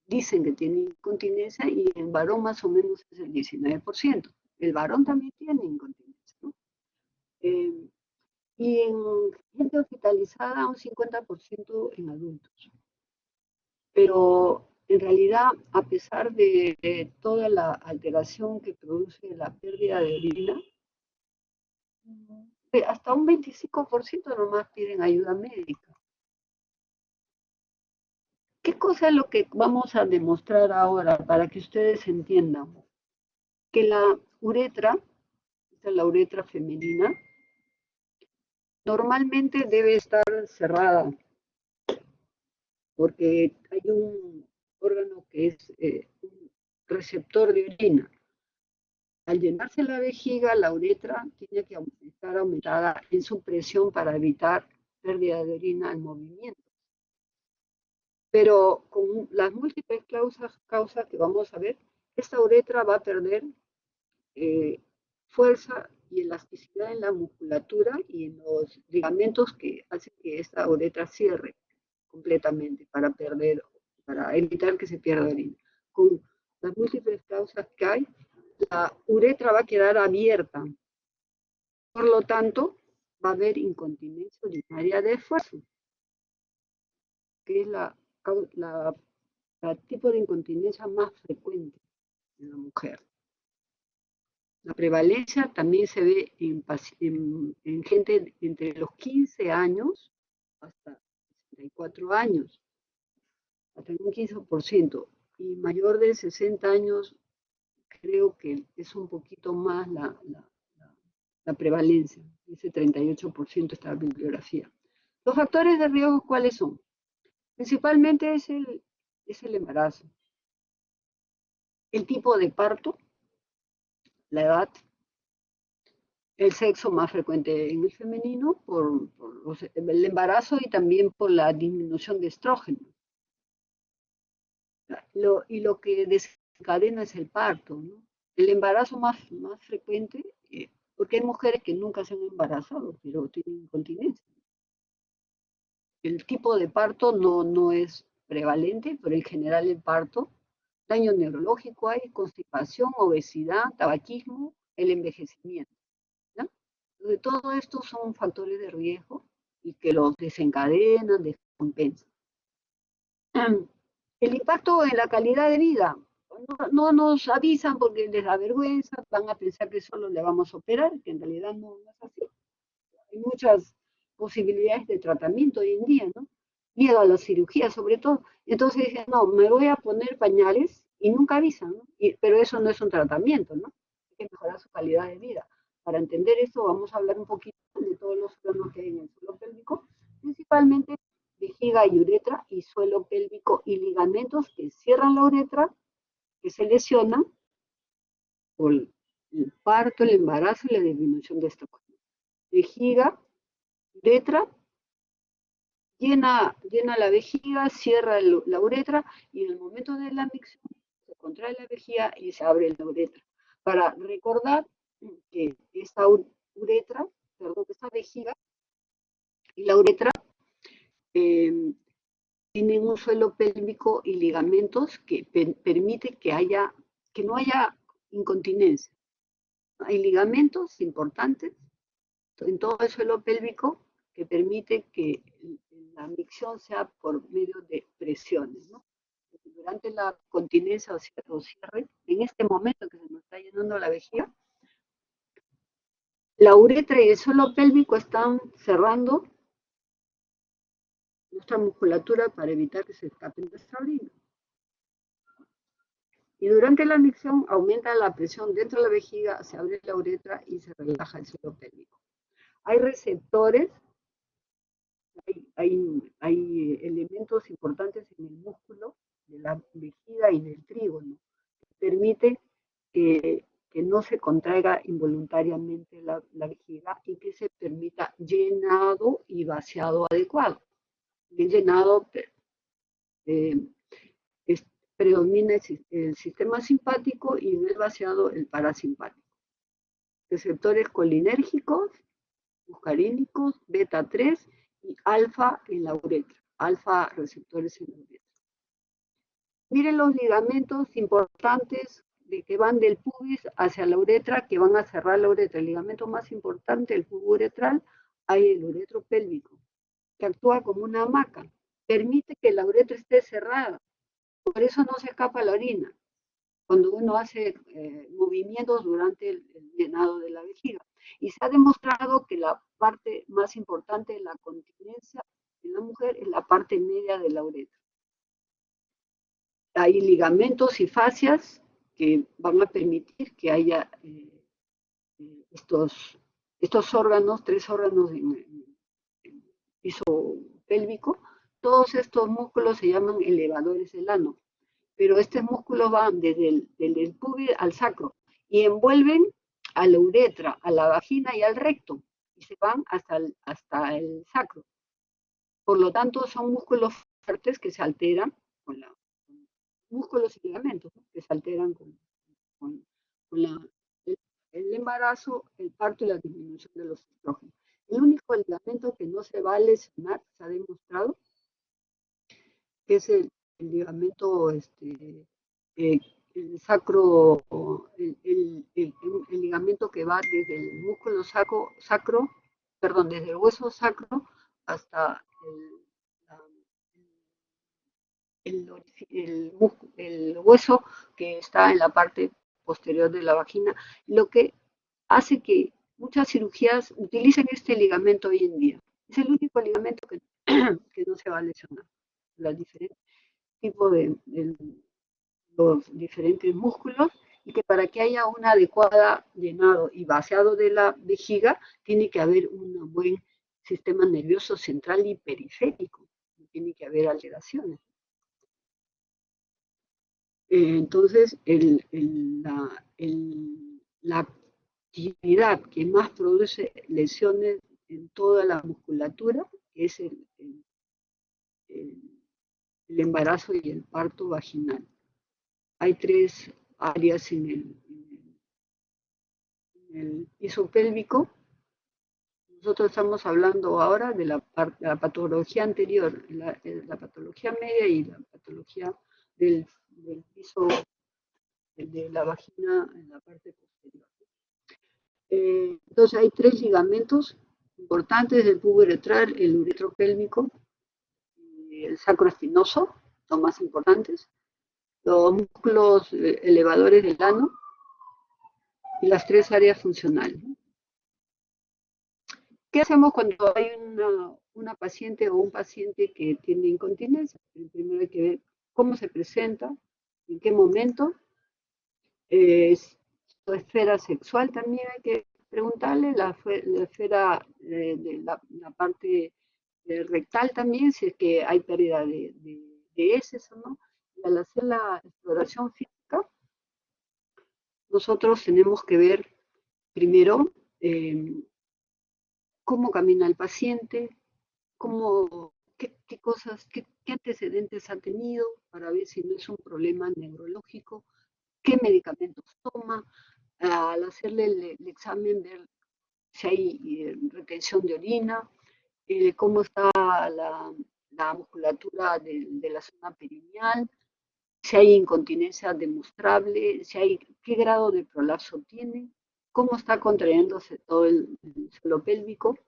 A: dicen que tienen incontinencia, y el varón más o menos es el 19%. El varón también tiene incontinencia. Y en gente hospitalizada un 50% en adultos. Pero en realidad, a pesar de toda la alteración que produce la pérdida de orina, hasta un 25% nomás piden ayuda médica. ¿Qué cosa es lo que vamos a demostrar ahora para que ustedes entiendan? Que la uretra, esta es la uretra femenina, normalmente debe estar cerrada porque hay un órgano que es un receptor de orina. Al llenarse la vejiga, la uretra tiene que estar aumentada en su presión para evitar pérdida de orina al movimiento. Pero con las múltiples causas que vamos a ver, esta uretra va a perder fuerza y elasticidad en la musculatura y en los ligamentos que hacen que esta uretra cierre completamente para evitar que se pierda orina. Con las múltiples causas que hay, la uretra va a quedar abierta. Por lo tanto, va a haber incontinencia urinaria de esfuerzo, que es la tipo de incontinencia más frecuente en la mujer. La prevalencia también se ve en gente entre los 15 años hasta 64 años, hasta un 15%. Y mayor de 60 años, creo que es un poquito más la prevalencia. Ese 38% está en la bibliografía. Los factores de riesgo, ¿cuáles son? Principalmente es el embarazo, el tipo de parto, la edad, el sexo más frecuente en el femenino, por el embarazo y también por la disminución de estrógeno. Y lo que desencadena es el parto, ¿no? El embarazo más frecuente, porque hay mujeres que nunca se han embarazado, pero tienen incontinencia. El tipo de parto no es prevalente, pero en general el parto, daño neurológico hay, constipación, obesidad, tabaquismo, el envejecimiento. ¿No? Entonces, todo esto son factores de riesgo y que los desencadenan, descompensan. El impacto en la calidad de vida. No nos avisan porque les da vergüenza, van a pensar que solo le vamos a operar, que en realidad no es así. Hay muchas posibilidades de tratamiento hoy en día, ¿no? Miedo a la cirugía, sobre todo. Entonces dije, no, me voy a poner pañales y nunca avisan, ¿no? Pero eso no es un tratamiento, ¿no? Hay que mejorar su calidad de vida. Para entender esto, vamos a hablar un poquito de todos los órganos que hay en el suelo pélvico, principalmente vejiga y uretra, y suelo pélvico y ligamentos que cierran la uretra, que se lesionan por el parto, el embarazo y la disminución de estrógeno. Vejiga, uretra, llena la vejiga, cierra la uretra y en el momento de la micción se contrae la vejiga y se abre la uretra. Para recordar que esta uretra, perdón, esta vejiga y la uretra tienen un suelo pélvico y ligamentos que permite que no haya incontinencia. Hay ligamentos importantes en todo el suelo pélvico que permite que la micción sea por medio de presiones, ¿no? Durante la continencia o cierre, en este momento que se nos está llenando la vejiga, la uretra y el suelo pélvico están cerrando nuestra musculatura para evitar que se escapen nuestra orina. Y durante la micción aumenta la presión dentro de la vejiga, se abre la uretra y se relaja el suelo pélvico. Hay receptores, hay elementos importantes en el músculo de la vejiga y del trígono que permite que no se contraiga involuntariamente la vejiga y que se permita llenado y vaciado adecuado. El llenado predomina el sistema simpático y en el vaciado el parasimpático. Receptores colinérgicos, muscarínicos, beta 3 y alfa en la uretra, alfa receptores en la uretra. Miren los ligamentos importantes de que van del pubis hacia la uretra, que van a cerrar la uretra. El ligamento más importante, el puburetral, hay el uretro pélvico, que actúa como una hamaca. Permite que la uretra esté cerrada. Por eso no se escapa la orina cuando uno hace movimientos durante el llenado de la vejiga. Y se ha demostrado que la parte más importante de la continencia en la mujer es la parte media de la uretra. Hay ligamentos y fascias que van a permitir que haya estos órganos, 3 órganos en el piso pélvico. Todos estos músculos se llaman elevadores del ano, pero estos músculos van desde el pubis al sacro y envuelven a la uretra, a la vagina y al recto, y se van hasta el sacro. Por lo tanto, son músculos fuertes que se alteran con la músculos y ligamentos, ¿no? Que se alteran con el embarazo, el parto y la disminución de los estrógenos. El único ligamento que no se va a lesionar, se ha demostrado, que es el ligamento el sacro, el ligamento que va desde el músculo sacro, perdón, desde el hueso sacro hasta el hueso que está en la parte posterior de la vagina, lo que hace que muchas cirugías utilicen este ligamento hoy en día. Es el único ligamento que, que no se va a lesionar. Los diferentes tipos de los diferentes músculos y que para que haya un adecuado llenado y vaciado de la vejiga tiene que haber un buen sistema nervioso central y periférico, no tiene que haber alteraciones. Entonces, la actividad que más produce lesiones en toda la musculatura es el embarazo y el parto vaginal. Hay 3 áreas en el piso pélvico. Nosotros estamos hablando ahora de la patología anterior, la patología media y la patología del piso de la vagina en la parte posterior. Entonces hay 3 ligamentos importantes del puburetral, el uretro pélvico y el sacroespinoso, los más importantes, los músculos elevadores del ano y las 3 áreas funcionales. ¿Qué hacemos cuando hay una paciente o un paciente que tiene incontinencia? Primero hay que ver cómo se presenta, en qué momento, su esfera sexual también hay que preguntarle, la esfera de la parte rectal también, si es que hay pérdida de heces o no. Y al hacer la exploración física, nosotros tenemos que ver primero cómo camina el paciente, qué cosas, qué antecedentes ha tenido para ver si no es un problema neurológico, qué medicamentos toma, al hacerle el examen ver si hay retención de orina, cómo está la musculatura de la zona perineal, si hay incontinencia demostrable, qué grado de prolapso tiene, cómo está contrayéndose todo el suelo pélvico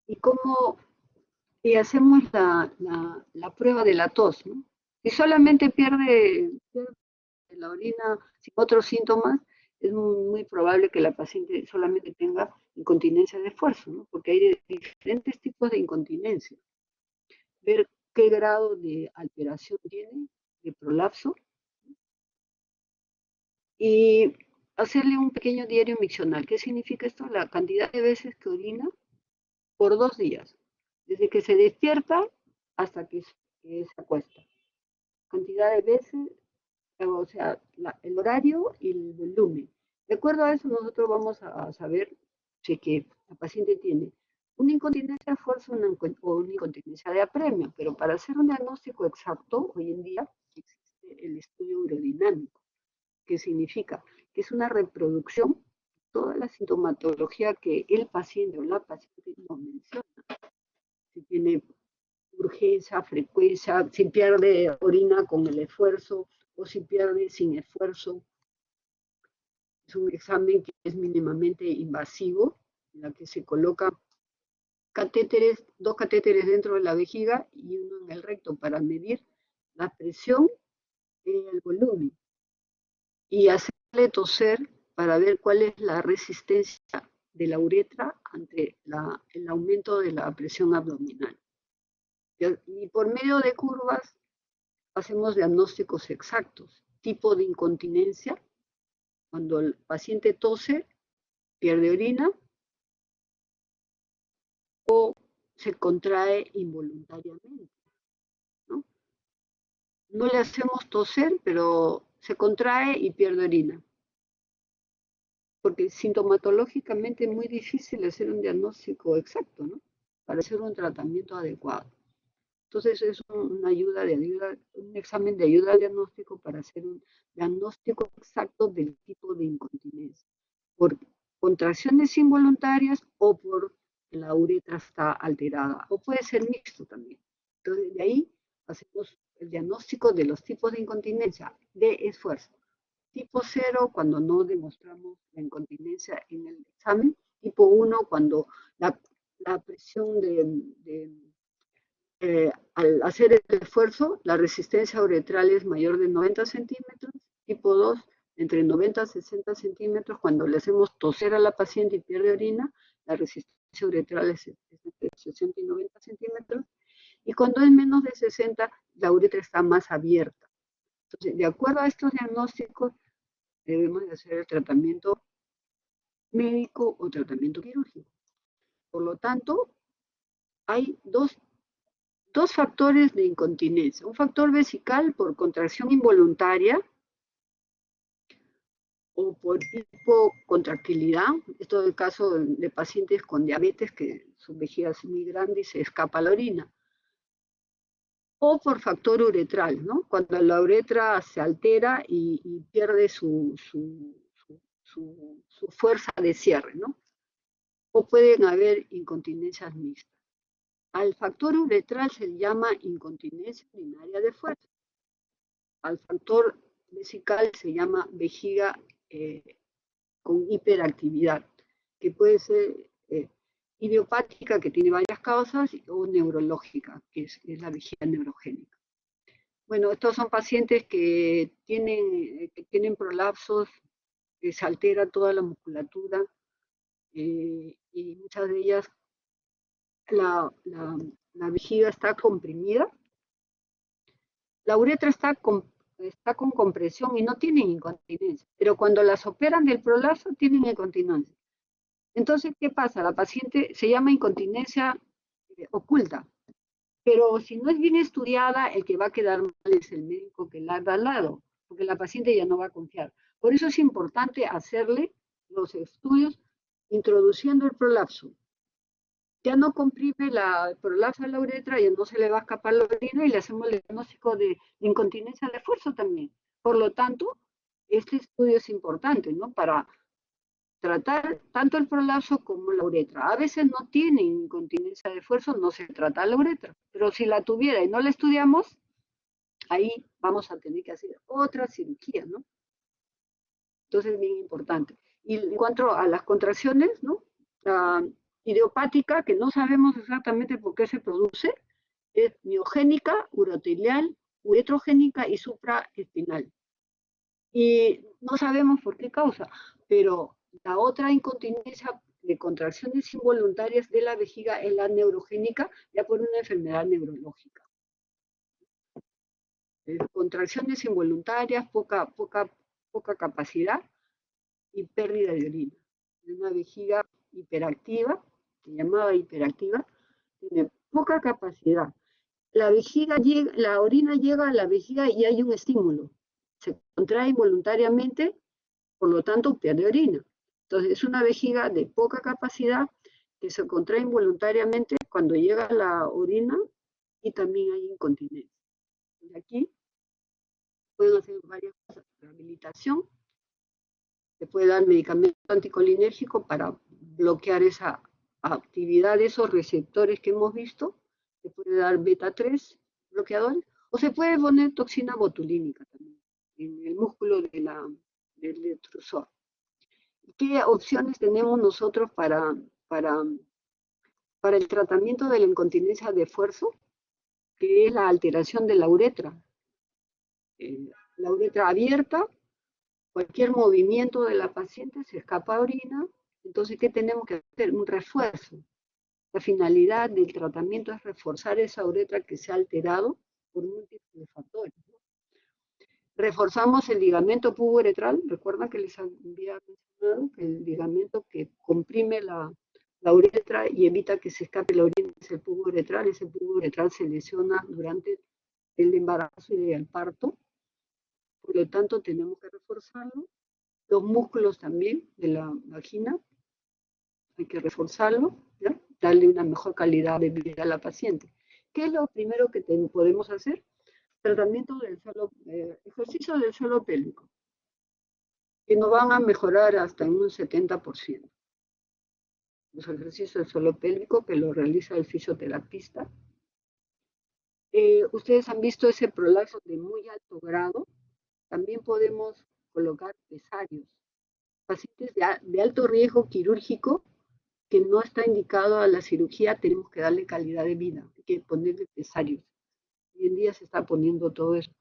A: y hacemos la prueba de la tos, ¿no? Si solamente pierde la orina sin otros síntomas, es muy probable que la paciente solamente tenga incontinencia de esfuerzo, ¿no? Porque hay diferentes tipos de incontinencia. Ver qué grado de alteración tiene, de prolapso, y hacerle un pequeño diario miccional. ¿Qué significa esto? La cantidad de veces que orina por 2 días, desde que se despierta hasta que se acuesta. Cantidad de veces, o sea, el horario y el volumen. De acuerdo a eso, nosotros vamos a saber si que la paciente tiene una incontinencia de fuerza o una incontinencia de apremio, pero para hacer un diagnóstico exacto, hoy en día existe el estudio urodinámico, que significa que es una reproducción de toda la sintomatología que el paciente o la paciente nos menciona. Si tiene urgencia, frecuencia, si pierde orina con el esfuerzo o si pierde sin esfuerzo. Es un examen que es mínimamente invasivo, en la que se coloca catéteres, 2 catéteres dentro de la vejiga y uno en el recto para medir la presión y el volumen y hacerle toser para ver cuál es la resistencia de la uretra ante el aumento de la presión abdominal. Y por medio de curvas hacemos diagnósticos exactos, tipo de incontinencia, cuando el paciente tose, pierde orina o se contrae involuntariamente, ¿no? No le hacemos toser, pero se contrae y pierde orina. Porque sintomatológicamente es muy difícil hacer un diagnóstico exacto, ¿no? Para hacer un tratamiento adecuado. Entonces es un examen de ayuda al diagnóstico para hacer un diagnóstico exacto del tipo de incontinencia, por contracciones involuntarias o por la uretra está alterada, o puede ser mixto también. Entonces de ahí hacemos el diagnóstico de los tipos de incontinencia de esfuerzo. Tipo 0 cuando no demostramos la incontinencia en el examen. Tipo 1 cuando la presión al hacer el esfuerzo, la resistencia uretral es mayor de 90 centímetros. Tipo 2, entre 90 y 60 centímetros, cuando le hacemos toser a la paciente y pierde orina, la resistencia uretral es entre 60 y 90 centímetros. Y cuando es menos de 60, la uretra está más abierta. Entonces, de acuerdo a estos diagnósticos, debemos de hacer el tratamiento médico o tratamiento quirúrgico. Por lo tanto, hay dos factores de incontinencia. Un factor vesical por contracción involuntaria o por hipocontractilidad. Esto es el caso de pacientes con diabetes que su vejiga es muy grande y se escapa la orina. O por factor uretral, ¿no? Cuando la uretra se altera y pierde su fuerza de cierre, ¿no? O pueden haber incontinencias mixtas. Al factor uretral se le llama incontinencia urinaria de fuerza. Al factor vesical se llama vejiga con hiperactividad, que puede ser idiopática, que tiene varias causas, o neurológica, que es la vejiga neurogénica. Bueno, estos son pacientes que tienen prolapsos, que se altera toda la musculatura, y muchas de ellas la vejiga está comprimida, la uretra está con compresión y no tienen incontinencia, pero cuando las operan del prolapso tienen incontinencia. Entonces, ¿qué pasa? La paciente se llama incontinencia oculta, pero si no es bien estudiada, el que va a quedar mal es el médico que la da al lado, porque la paciente ya no va a confiar. Por eso es importante hacerle los estudios introduciendo el prolapso. Ya no comprime el prolapso de la uretra, ya no se le va a escapar la orina y le hacemos el diagnóstico de incontinencia de esfuerzo también. Por lo tanto, este estudio es importante, ¿no? Para tratar tanto el prolapso como la uretra. A veces no tienen incontinencia de esfuerzo, no se trata la uretra, pero si la tuviera y no la estudiamos, ahí vamos a tener que hacer otra cirugía, ¿no? Entonces es bien importante. Y en cuanto a las contracciones, ¿no? Idiopática, que no sabemos exactamente por qué se produce, es miogénica, urotelial, uretrogénica y supraespinal. Y no sabemos por qué causa, pero la otra incontinencia de contracciones involuntarias de la vejiga es la neurogénica, ya por una enfermedad neurológica. Contracciones involuntarias, poca capacidad y pérdida de orina. Una vejiga hiperactiva, se llamaba hiperactiva, tiene poca capacidad. La orina llega a la vejiga y hay un estímulo. Se contrae involuntariamente, por lo tanto pierde orina. Entonces es una vejiga de poca capacidad que se contrae involuntariamente cuando llega la orina y también hay incontinencia. Y aquí pueden hacer varias cosas. Rehabilitación, se puede dar medicamento anticolinérgico para bloquear esa actividad de esos receptores que hemos visto, se puede dar beta 3 bloqueador, o se puede poner toxina botulínica también en el músculo del detrusor. ¿Qué opciones tenemos nosotros para, para el tratamiento de la incontinencia de esfuerzo? Que es la alteración de la uretra abierta, cualquier movimiento de la paciente se escapa orina, entonces ¿qué tenemos que hacer? Un refuerzo. La finalidad del tratamiento es reforzar esa uretra que se ha alterado por múltiples factores. Reforzamos el ligamento pubo-uretral, recuerdan que les había mencionado que el ligamento que comprime la uretra y evita que se escape la orina es el pubo-uretral. Ese pubo-uretral se lesiona durante el embarazo y el parto, por lo tanto tenemos que reforzarlo. Los músculos también de la vagina hay que reforzarlo, ¿ya? Darle una mejor calidad de vida a la paciente. ¿Qué es lo primero que podemos hacer? Tratamiento del suelo, ejercicio del suelo pélvico, que nos van a mejorar hasta en un 70%. Los ejercicios del suelo pélvico que lo realiza el fisioterapista. Ustedes han visto ese prolapso de muy alto grado. También podemos colocar pesarios. Pacientes de alto riesgo quirúrgico que no está indicado a la cirugía, tenemos que darle calidad de vida, hay que ponerle pesarios. Hoy en día se está poniendo todo eso.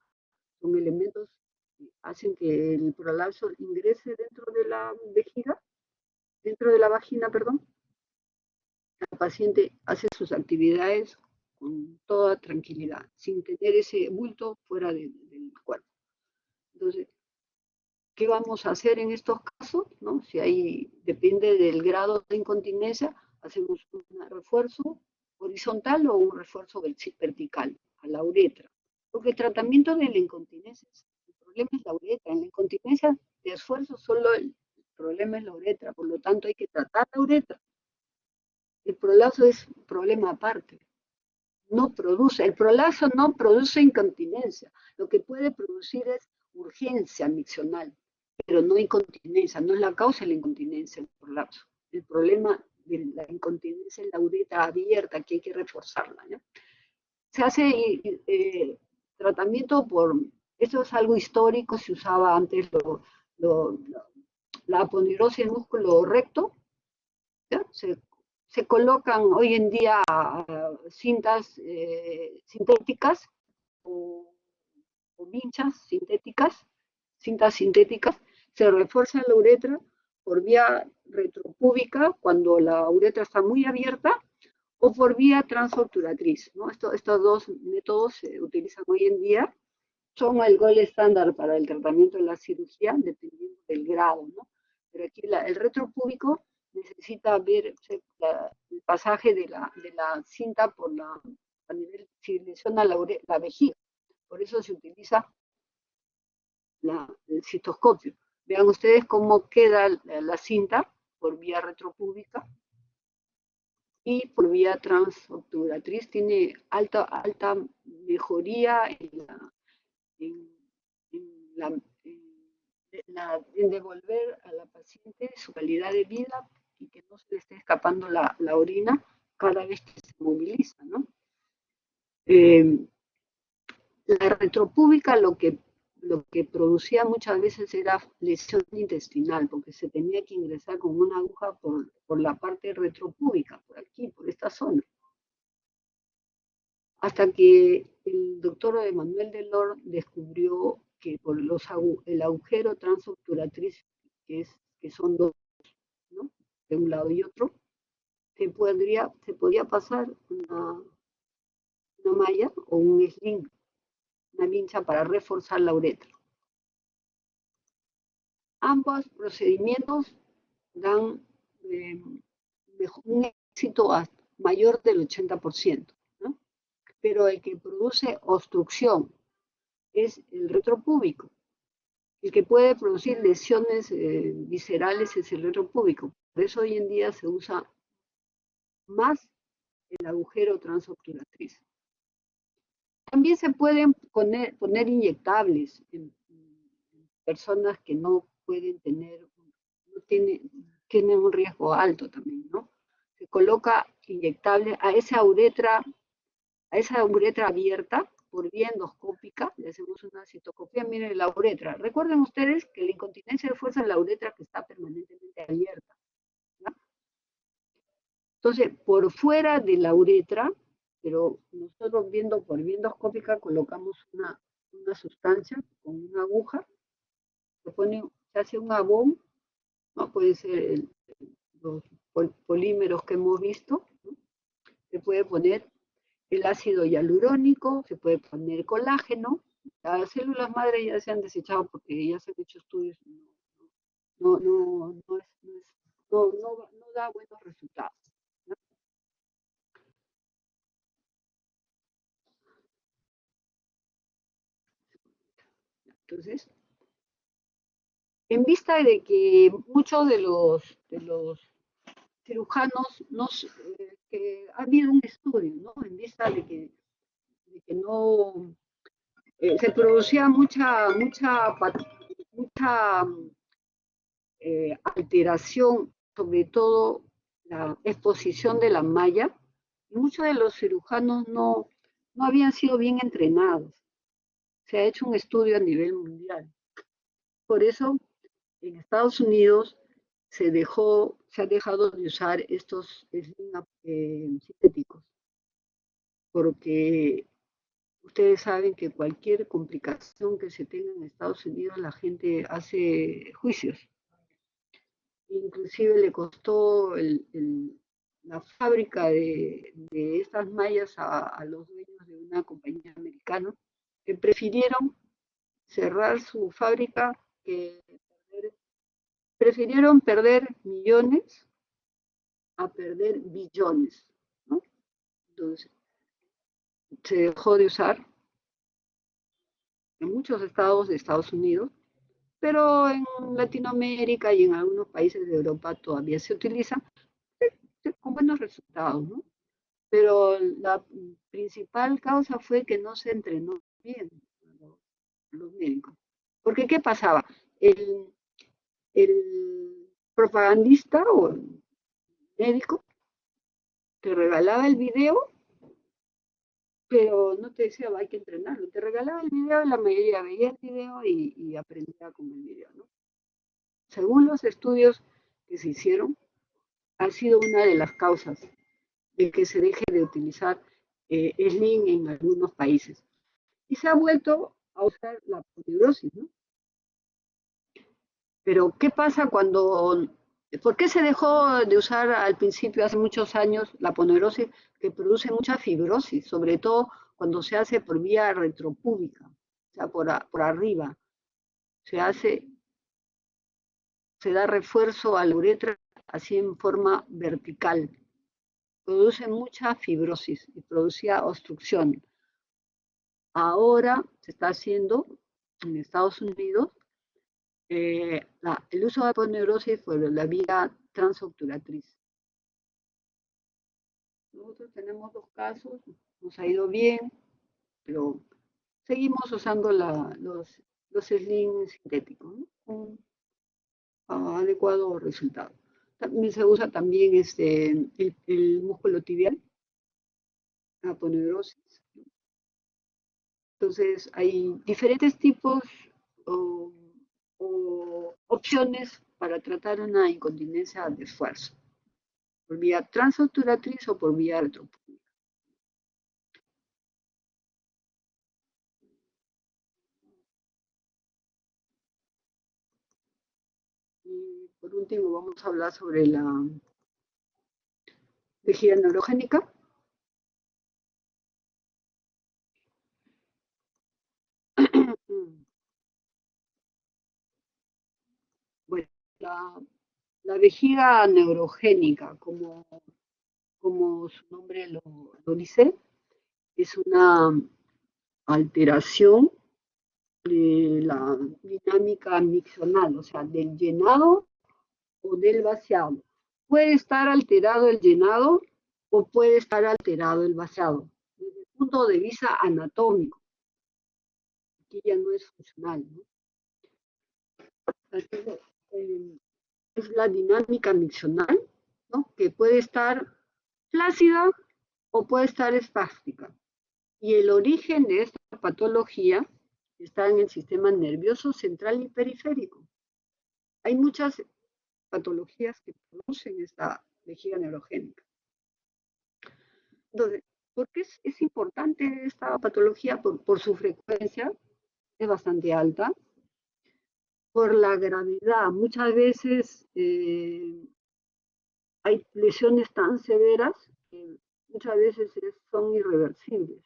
A: Son elementos que hacen que el prolapso ingrese dentro de la vejiga, dentro de la vagina, perdón. La paciente hace sus actividades con toda tranquilidad, sin tener ese bulto fuera del cuerpo. Entonces, ¿qué vamos a hacer en estos casos? ¿No? Si hay, depende del grado de incontinencia, hacemos un refuerzo horizontal o un refuerzo vertical a la uretra. Porque el tratamiento de la incontinencia, el problema es la uretra. En la incontinencia de esfuerzo solo el problema es la uretra, por lo tanto hay que tratar la uretra. El prolapso es un problema aparte. El prolapso no produce incontinencia. Lo que puede producir es urgencia miccional, pero no incontinencia, no es la causa de la incontinencia el prolapso. El problema de la incontinencia es la uretra abierta, que hay que reforzarla, ¿no? Se hace tratamiento eso es algo histórico, se usaba antes la aponeurosis del músculo recto, ¿ya? Se colocan hoy en día cintas sintéticas o vinchas sintéticas, cintas sintéticas, se refuerza la uretra por vía retropúbica cuando la uretra está muy abierta o por vía transobturatriz, ¿no? Estos dos métodos se utilizan hoy en día, son el gold estándar para el tratamiento de la cirugía, dependiendo del grado, ¿no? Pero aquí el retropúbico necesita ver el pasaje de la cinta a nivel, si lesiona la vejiga. Por eso se utiliza el cistoscopio. Vean ustedes cómo queda la cinta por vía retropúbica y por vía transobturatriz. Tiene alta mejoría en, en devolver a la paciente su calidad de vida y que no se le esté escapando la orina cada vez que se moviliza, ¿no? La retropúbica lo que producía muchas veces era lesión intestinal, porque se tenía que ingresar con una aguja por la parte retropúbica, por aquí, por esta zona. Hasta que el doctor Emanuel Delort descubrió que por el agujero transobturatriz, que son dos, ¿no? De un lado y otro, se podía pasar una malla o un sling, una vincha para reforzar la uretra. Ambos procedimientos dan un éxito mayor del 80%, ¿no? Pero el que produce obstrucción es el retropúbico. El que puede producir lesiones viscerales es el retropúbico. Por eso hoy en día se usa más el agujero transobturatriz. También se pueden poner inyectables en personas que no pueden tener, no tienen un riesgo alto también, ¿no? Se coloca inyectable a esa uretra a esa uretra abierta por vía endoscópica, le hacemos una citoscopia, miren la uretra. Recuerden ustedes que la incontinencia de fuerza es la uretra que está permanentemente abierta. ¿Ya? Entonces, por fuera de la uretra, pero nosotros viendo por vía endoscópica colocamos una sustancia con una aguja, se hace un abón, ¿no? Puede ser los polímeros que hemos visto, ¿no? Se puede poner el ácido hialurónico, se puede poner colágeno. Las células madre ya se han desechado porque ya se han hecho estudios y no da buenos resultados. ¿No? Entonces, en vista de que muchos de los cirujanos, que ha habido un estudio, ¿no? En vista de que no se producía mucha alteración, sobre todo la exposición de la malla, y muchos de los cirujanos no habían sido bien entrenados. Se ha hecho un estudio a nivel mundial. Por eso, en Estados Unidos se ha dejado de usar estos sintéticos, porque ustedes saben que cualquier complicación que se tenga en Estados Unidos, la gente hace juicios. Inclusive le costó la fábrica de estas mallas a los dueños de una compañía americana, que prefirieron cerrar su fábrica que prefirieron perder millones a perder billones, ¿no? Entonces, se dejó de usar en muchos estados de Estados Unidos, pero en Latinoamérica y en algunos países de Europa todavía se utiliza con buenos resultados, ¿no? Pero la principal causa fue que no se entrenó bien los médicos. Porque, ¿qué pasaba? El propagandista o el médico te regalaba el video, pero no te decía, hay que entrenarlo. Te regalaba el video y la mayoría veía el video y aprendía con el video, ¿no? Según los estudios que se hicieron, ha sido una de las causas de que se deje de utilizar Sling en algunos países. Y se ha vuelto a usar la poneurosis, ¿no? Pero, ¿qué pasa cuando... ¿Por qué se dejó de usar al principio, hace muchos años, la poneurosis, que produce mucha fibrosis, sobre todo cuando se hace por vía retropúbica, o sea, por arriba? Se hace, se da refuerzo a la uretra así en forma vertical. Produce mucha fibrosis y producía obstrucción. Ahora se está haciendo en Estados Unidos el uso de aponeurosis por la vía transobturatriz. Nosotros tenemos 2 casos, nos ha ido bien, pero seguimos usando los slings sintéticos, ¿no? Con adecuado resultado. También se usa también el músculo tibial, aponeurosis. Entonces, hay diferentes tipos o, o opciones para tratar una incontinencia de esfuerzo, por vía transobturatriz o por vía retropúbica. Y por último, vamos a hablar sobre la vejiga neurogénica. Bueno, la vejiga neurogénica, como su nombre lo dice, es una alteración de la dinámica miccional, o sea, del llenado o del vaciado. Puede estar alterado el llenado o puede estar alterado el vaciado. Desde el punto de vista anatómico, aquí ya no es funcional, ¿no? Entonces, es la dinámica miccional, ¿no? Que puede estar flácida o puede estar espástica. Y el origen de esta patología está en el sistema nervioso central y periférico. Hay muchas patologías que producen esta vejiga neurogénica. Entonces, ¿por qué es importante esta patología? Por su frecuencia, es bastante alta, por la gravedad. Muchas veces hay lesiones tan severas que muchas veces son irreversibles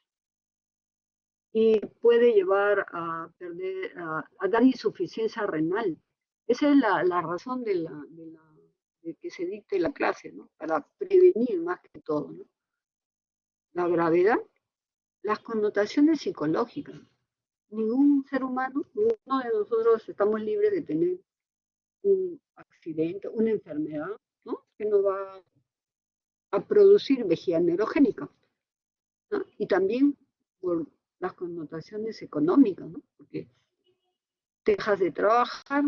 A: y puede llevar a perder, a dar insuficiencia renal. Esa es la razón de que se dicte la clase, ¿no? Para prevenir más que todo, ¿no? La gravedad, las connotaciones psicológicas. Ningún ser humano, ninguno de nosotros estamos libres de tener un accidente, una enfermedad, ¿no? Que nos va a producir vejiga neurogénica, ¿no? Y también por las connotaciones económicas, ¿no? Porque dejas de trabajar,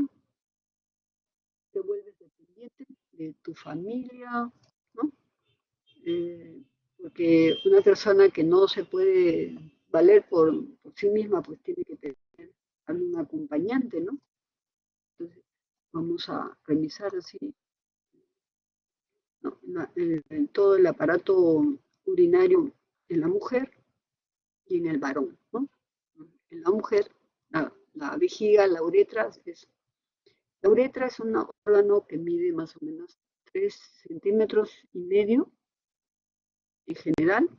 A: te vuelves dependiente de tu familia, ¿no? Porque una persona que no se puede valer por sí misma, pues tiene que tener algún acompañante, ¿no? Entonces, vamos a revisar así, ¿no? En todo el aparato urinario en la mujer y en el varón, ¿no? En la mujer, la vejiga, la uretra es un órgano que mide más o menos 3,5 centímetros en general,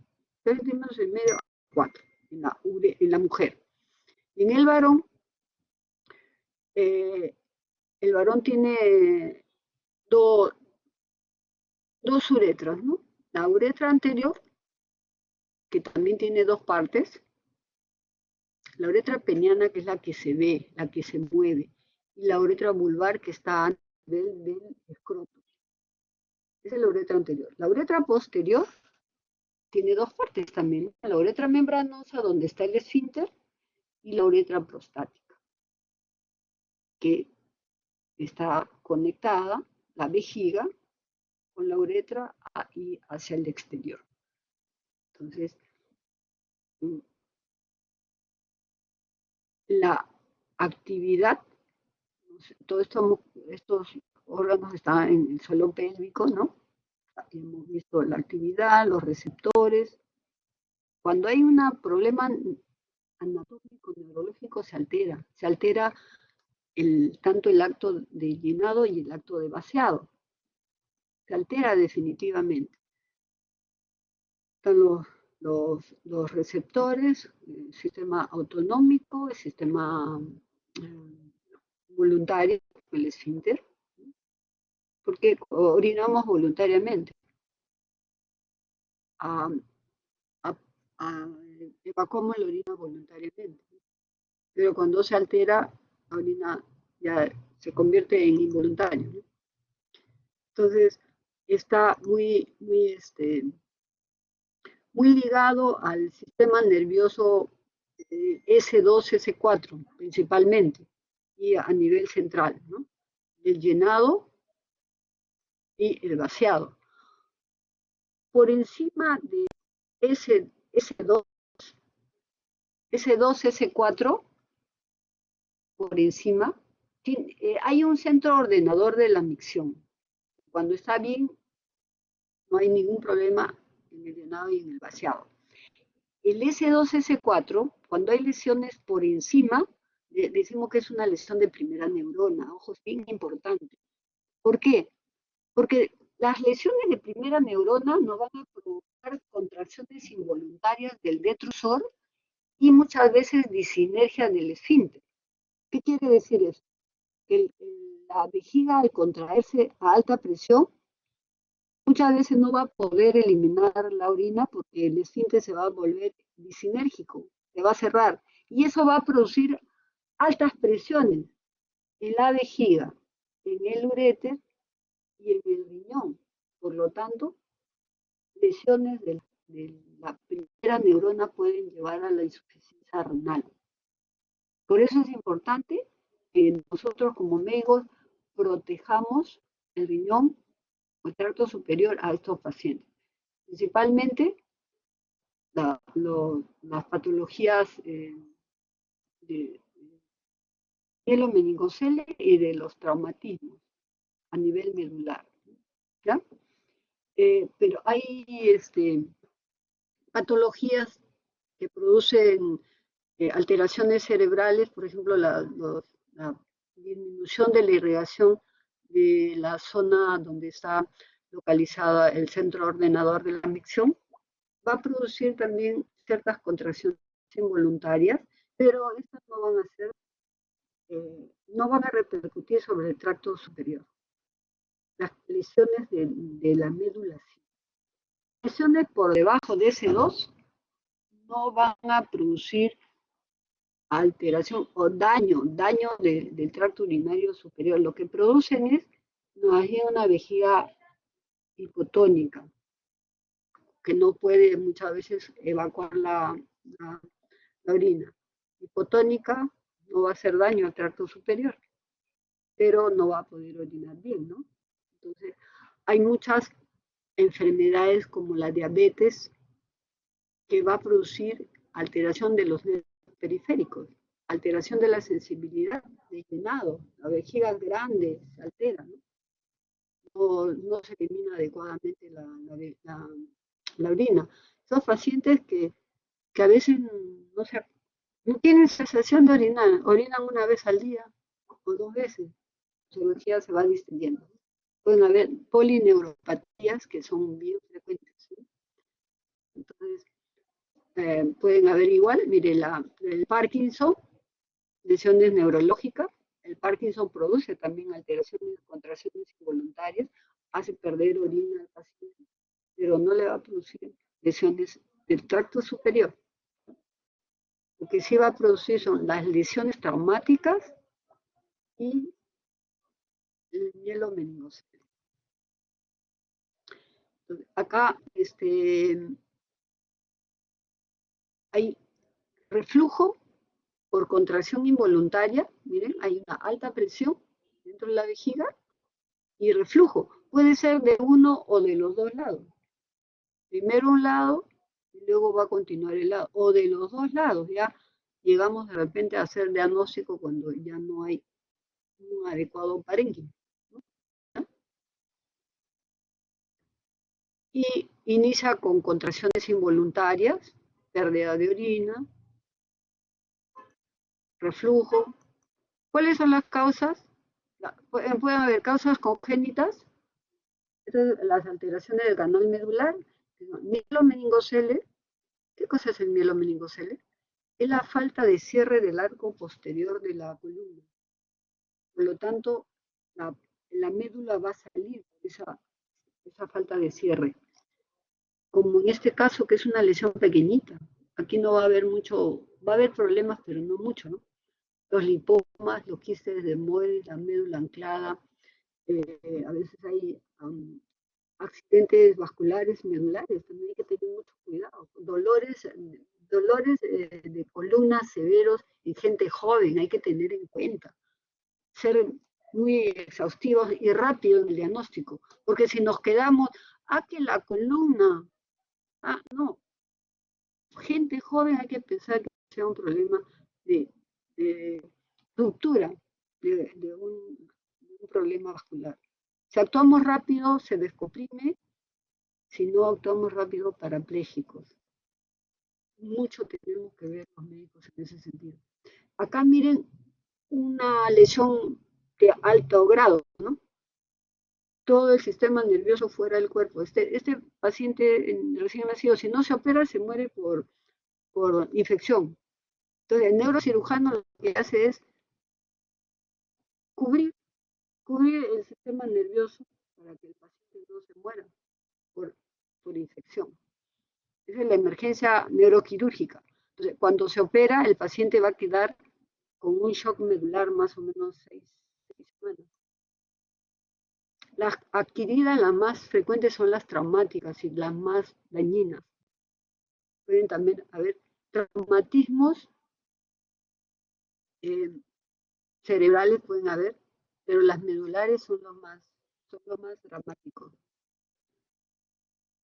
A: 3,5 centímetros, 4 en la mujer. Y en el varón tiene dos uretras, ¿no? La uretra anterior, que también tiene dos partes, la uretra peniana, que es la que se ve, la que se mueve, y la uretra vulvar, que está a nivel del escroto. Esa es la uretra anterior. La uretra posterior tiene dos partes también, la uretra membranosa, donde está el esfínter, y la uretra prostática, que está conectada, la vejiga, con la uretra y hacia el exterior. Entonces, la actividad, todos estos órganos están en el suelo pélvico, ¿no? Hemos visto la actividad, los receptores. Cuando hay un problema anatómico, neurológico, se altera tanto el acto de llenado y el acto de vaciado. Se altera definitivamente. Están los receptores, el sistema autonómico, el sistema voluntario, el esfínter, porque orinamos voluntariamente. Evacuamos la orina voluntariamente. Pero cuando se altera, la orina ya se convierte en involuntario, ¿no? Entonces, está muy ligado al sistema nervioso S2, S4, principalmente, y a nivel central, ¿no? El llenado y el vaciado. Por encima de S2, S4, por encima, hay un centro ordenador de la micción. Cuando está bien, no hay ningún problema en el llenado y en el vaciado. El S2, S4, cuando hay lesiones por encima, decimos que es una lesión de primera neurona. Ojo, es bien importante. ¿Por qué? Porque las lesiones de primera neurona nos van a provocar contracciones involuntarias del detrusor y muchas veces disinergia del esfínter. ¿Qué quiere decir eso? Que la vejiga, al contraerse a alta presión, muchas veces no va a poder eliminar la orina porque el esfínter se va a volver disinérgico, se va a cerrar. Y eso va a producir altas presiones en la vejiga, en el uréter y en el riñón. Por lo tanto, lesiones de la primera neurona pueden llevar a la insuficiencia renal. Por eso es importante que nosotros como médicos protejamos el riñón o el tracto superior a estos pacientes. Principalmente las patologías de mielomeningocele y de los traumatismos a nivel medular, ¿ya? Pero hay patologías que producen alteraciones cerebrales, por ejemplo, la disminución de la irrigación de la zona donde está localizada el centro ordenador de la micción, va a producir también ciertas contracciones involuntarias, pero estas no van a ser, no van a repercutir sobre el tracto superior. Las lesiones de la médula sí. Lesiones por debajo de S2 no van a producir alteración o daño del tracto urinario superior. Lo que producen es una vejiga hipotónica, que no puede muchas veces evacuar la orina. Hipotónica no va a hacer daño al tracto superior, pero no va a poder orinar bien, ¿no? Entonces, hay muchas enfermedades como la diabetes que va a producir alteración de los nervios periféricos, alteración de la sensibilidad de llenado, la vejiga grande se altera, ¿no? No se elimina adecuadamente la orina. Son pacientes que a veces no tienen sensación de orinar, orinan una vez al día o dos veces, su vejiga se va distendiendo. Pueden haber polineuropatías que son bien frecuentes, ¿sí? Entonces, pueden haber igual, mire, el Parkinson, lesiones neurológicas, el Parkinson produce también alteraciones, contracciones involuntarias, hace perder orina al paciente, pero no le va a producir lesiones del tracto superior. Lo que sí va a producir son las lesiones traumáticas y el mielomeningocele. Acá hay reflujo por contracción involuntaria, miren, hay una alta presión dentro de la vejiga y reflujo. Puede ser de uno o de los dos lados. Primero un lado y luego va a continuar el lado, o de los dos lados. Ya llegamos de repente a hacer diagnóstico cuando ya no hay un adecuado parénquima, ¿no? Y inicia con contracciones involuntarias, pérdida de orina, reflujo. ¿Cuáles son las causas? Pueden haber causas congénitas, las alteraciones del canal medular, mielomeningocele. ¿Qué cosa es el mielomeningocele? Es la falta de cierre del arco posterior de la columna. Por lo tanto, la médula va a salir por esa falta de cierre. Como en este caso, que es una lesión pequeñita. Aquí no va a haber mucho, va a haber problemas, pero no mucho, ¿no? Los lipomas, los quistes de Moell, la médula anclada, a veces hay accidentes vasculares medulares, también hay que tener mucho cuidado. Dolores de columna severos en gente joven, hay que tener en cuenta. Ser muy exhaustivos y rápido en el diagnóstico, porque si nos quedamos, que la columna, no, gente joven hay que pensar que sea un problema de ruptura de un problema vascular. Si actuamos rápido, se descomprime. Si no actuamos rápido, parapléjicos. Mucho tenemos que ver los médicos en ese sentido. Acá miren una lesión de alto grado, ¿no? Todo el sistema nervioso fuera del cuerpo. Este paciente recién nacido, si no se opera, se muere por infección. Entonces, el neurocirujano lo que hace es cubrir el sistema nervioso para que el paciente no se muera por infección. Esa es la emergencia neuroquirúrgica. Entonces, cuando se opera, el paciente va a quedar con un shock medular más o menos 6 semanas. Las adquiridas, las más frecuentes son las traumáticas y las más dañinas. Pueden también haber traumatismos cerebrales, pueden haber, pero las medulares son los más dramáticos.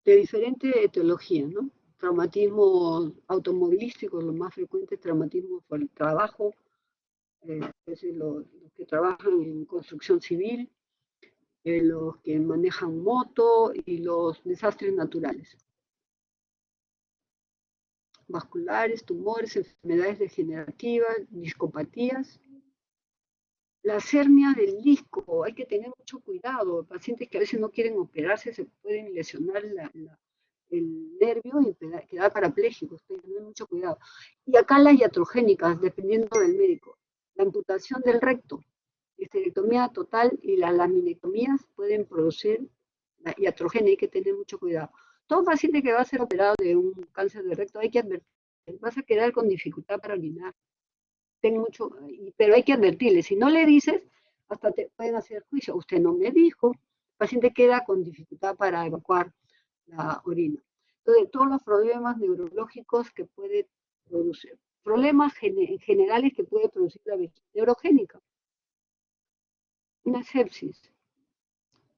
A: De diferente etiología, ¿no? traumatismos automovilísticos, los más frecuentes, traumatismos por el trabajo, es decir, los que trabajan en construcción civil, los que manejan moto y los desastres naturales. Vasculares, tumores, enfermedades degenerativas, discopatías. Las hernias del disco, hay que tener mucho cuidado. Pacientes que a veces no quieren operarse se pueden lesionar el nervio y quedar parapléjicos, hay que tener mucho cuidado. Y acá las iatrogénicas, dependiendo del médico. La amputación del recto, esterectomía total y las laminectomías pueden producir la iatrogenia, hay que tener mucho cuidado. Todo paciente que va a ser operado de un cáncer de recto hay que advertir, vas a quedar con dificultad para orinar. Ten mucho, pero hay que advertirle, si no le dices, hasta te pueden hacer juicio. Usted no me dijo, el paciente queda con dificultad para evacuar la orina. Entonces, todos los problemas neurológicos que puede producir, problemas generales que puede producir la vejiga neurogénica, una sepsis,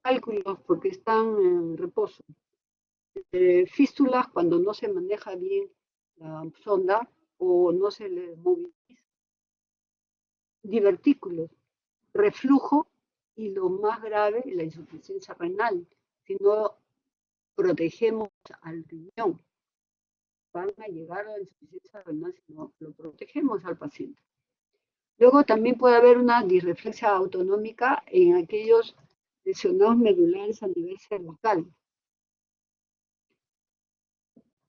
A: cálculos porque están en reposo, fístulas cuando no se maneja bien la sonda o no se le moviliza, divertículos, reflujo y lo más grave, la insuficiencia renal. Si no protegemos al riñón, van a llegar a la insuficiencia renal si no lo protegemos al paciente. Luego también puede haber una disreflexia autonómica en aquellos lesionados medulares a nivel cervical,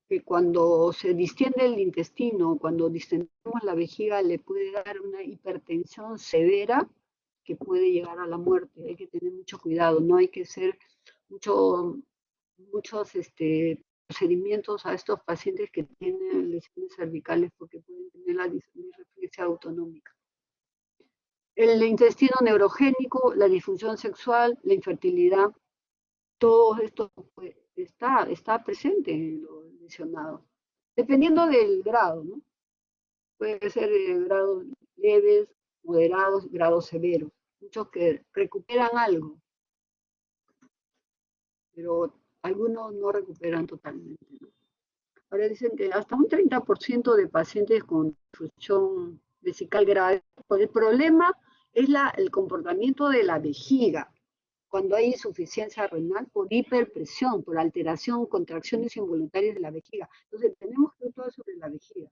A: que cuando se distiende el intestino, cuando distendemos la vejiga, le puede dar una hipertensión severa que puede llegar a la muerte. Hay que tener mucho cuidado, no hay que hacer muchos procedimientos a estos pacientes que tienen lesiones cervicales porque pueden tener la disreflexia autonómica. El intestino neurogénico, la disfunción sexual, la infertilidad, todo esto está presente en los lesionados, dependiendo del grado, ¿no? Puede ser grados leves, moderados, grados severos. Muchos que recuperan algo, pero algunos no recuperan totalmente, ¿no? Ahora dicen que hasta un 30% de pacientes con disfunción vesical grave, pues el problema es el comportamiento de la vejiga, cuando hay insuficiencia renal por hiperpresión, por alteración, contracciones involuntarias de la vejiga. Entonces tenemos que ver todo sobre la vejiga.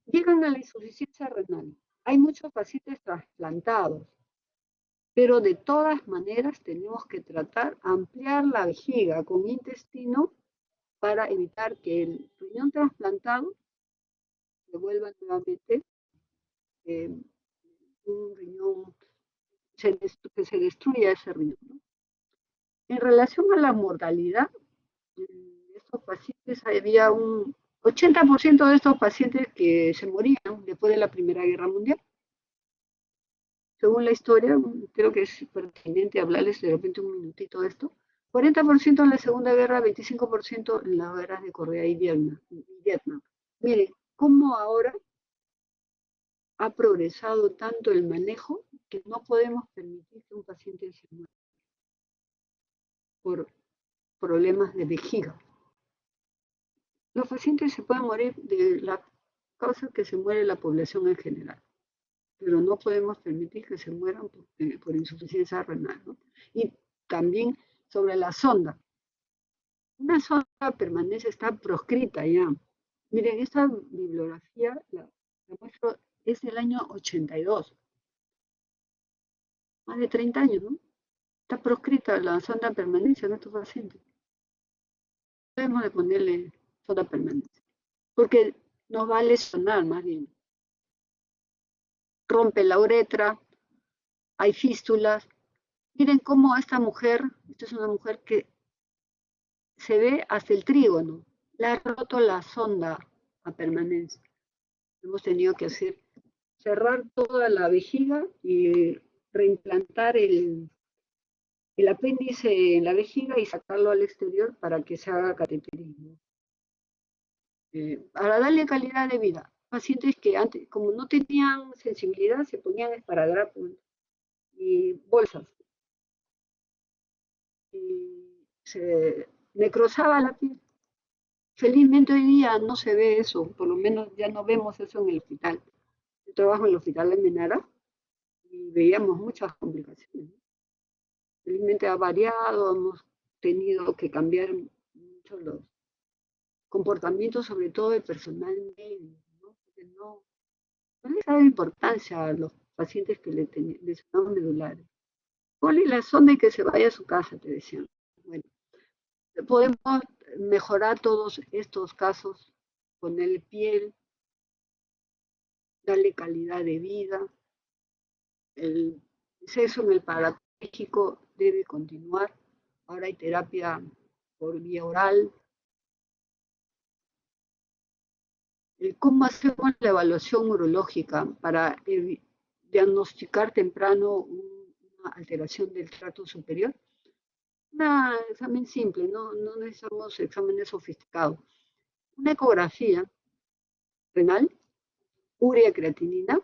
A: Llegan a la insuficiencia renal. Hay muchos pacientes trasplantados, pero de todas maneras tenemos que tratar ampliar la vejiga con intestino para evitar que el riñón trasplantado se vuelva nuevamente un riñón, que se destruya ese riñón, ¿no? En relación a la mortalidad, estos pacientes había un 80% de estos pacientes que se morían después de la Primera Guerra Mundial. Según la historia, creo que es pertinente hablarles de repente un minutito de esto. 40% en la Segunda Guerra, 25% en las guerras de Corea y Vietnam. Miren, cómo ahora ha progresado tanto el manejo que no podemos permitir que un paciente se muera por problemas de vejiga. Los pacientes se pueden morir de la causa que se muere la población en general, pero no podemos permitir que se mueran por insuficiencia renal, ¿no? Y también sobre la sonda. Una sonda permanece, está proscrita ya. Miren, esta bibliografía, la muestro, es del año 82. Más de 30 años, ¿no? Está proscrita la sonda permanencia en estos pacientes. Debemos de ponerle sonda permanencia, porque nos va a lesionar más bien. Rompe la uretra, hay fístulas. Miren cómo esta mujer es una mujer que se ve hasta el trígono, le ha roto la sonda a permanencia. Hemos tenido que cerrar toda la vejiga y reimplantar el apéndice en la vejiga y sacarlo al exterior para que se haga cateterismo. Para darle calidad de vida. Pacientes que antes, como no tenían sensibilidad, se ponían esparadrapos y bolsas. Y se necrosaba la piel. Felizmente hoy día no se ve eso, por lo menos ya no vemos eso en el hospital. Yo trabajo en el hospital de Menara y veíamos muchas complicaciones. Felizmente ha variado, hemos tenido que cambiar mucho los comportamientos, sobre todo del personal médico, ¿no? Porque no les da importancia a los pacientes que lesionados medulares. Ponle la sonda y que se vaya a su casa, te decían. Bueno, podemos mejorar todos estos casos, ponerle piel, darle calidad de vida. El sexo en el parapléjico debe continuar. Ahora hay terapia por vía oral. ¿Cómo hacemos la evaluación urológica para diagnosticar temprano una alteración del tracto superior? Un examen simple, no necesitamos exámenes sofisticados. Una ecografía renal, urea creatinina,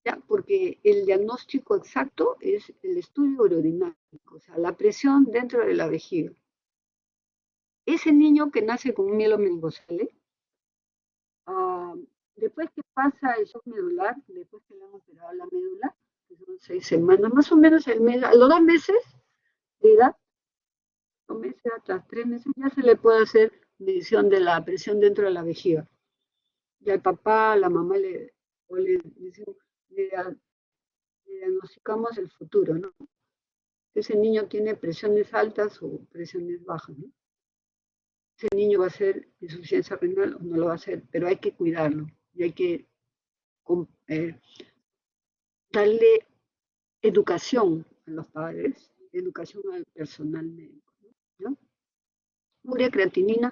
A: ¿ya? Porque el diagnóstico exacto es el estudio urodinàmico, o sea, la presión dentro de la vejiga. Ese niño que nace con un mielomeningocele, después que pasa el shock medular, después que le han operado la médula, que son 6 semanas, más o menos a los 2 meses de edad, 2 meses hasta 3 meses, ya se le puede hacer medición de la presión dentro de la vejiga. Y al papá, a la mamá le diagnosticamos el futuro, ¿no? Ese niño tiene presiones altas o presiones bajas, ¿no? Ese niño va a ser insuficiencia renal o no lo va a hacer, pero hay que cuidarlo y hay que darle educación a los padres, educación al personal médico, ¿no? Urea creatinina,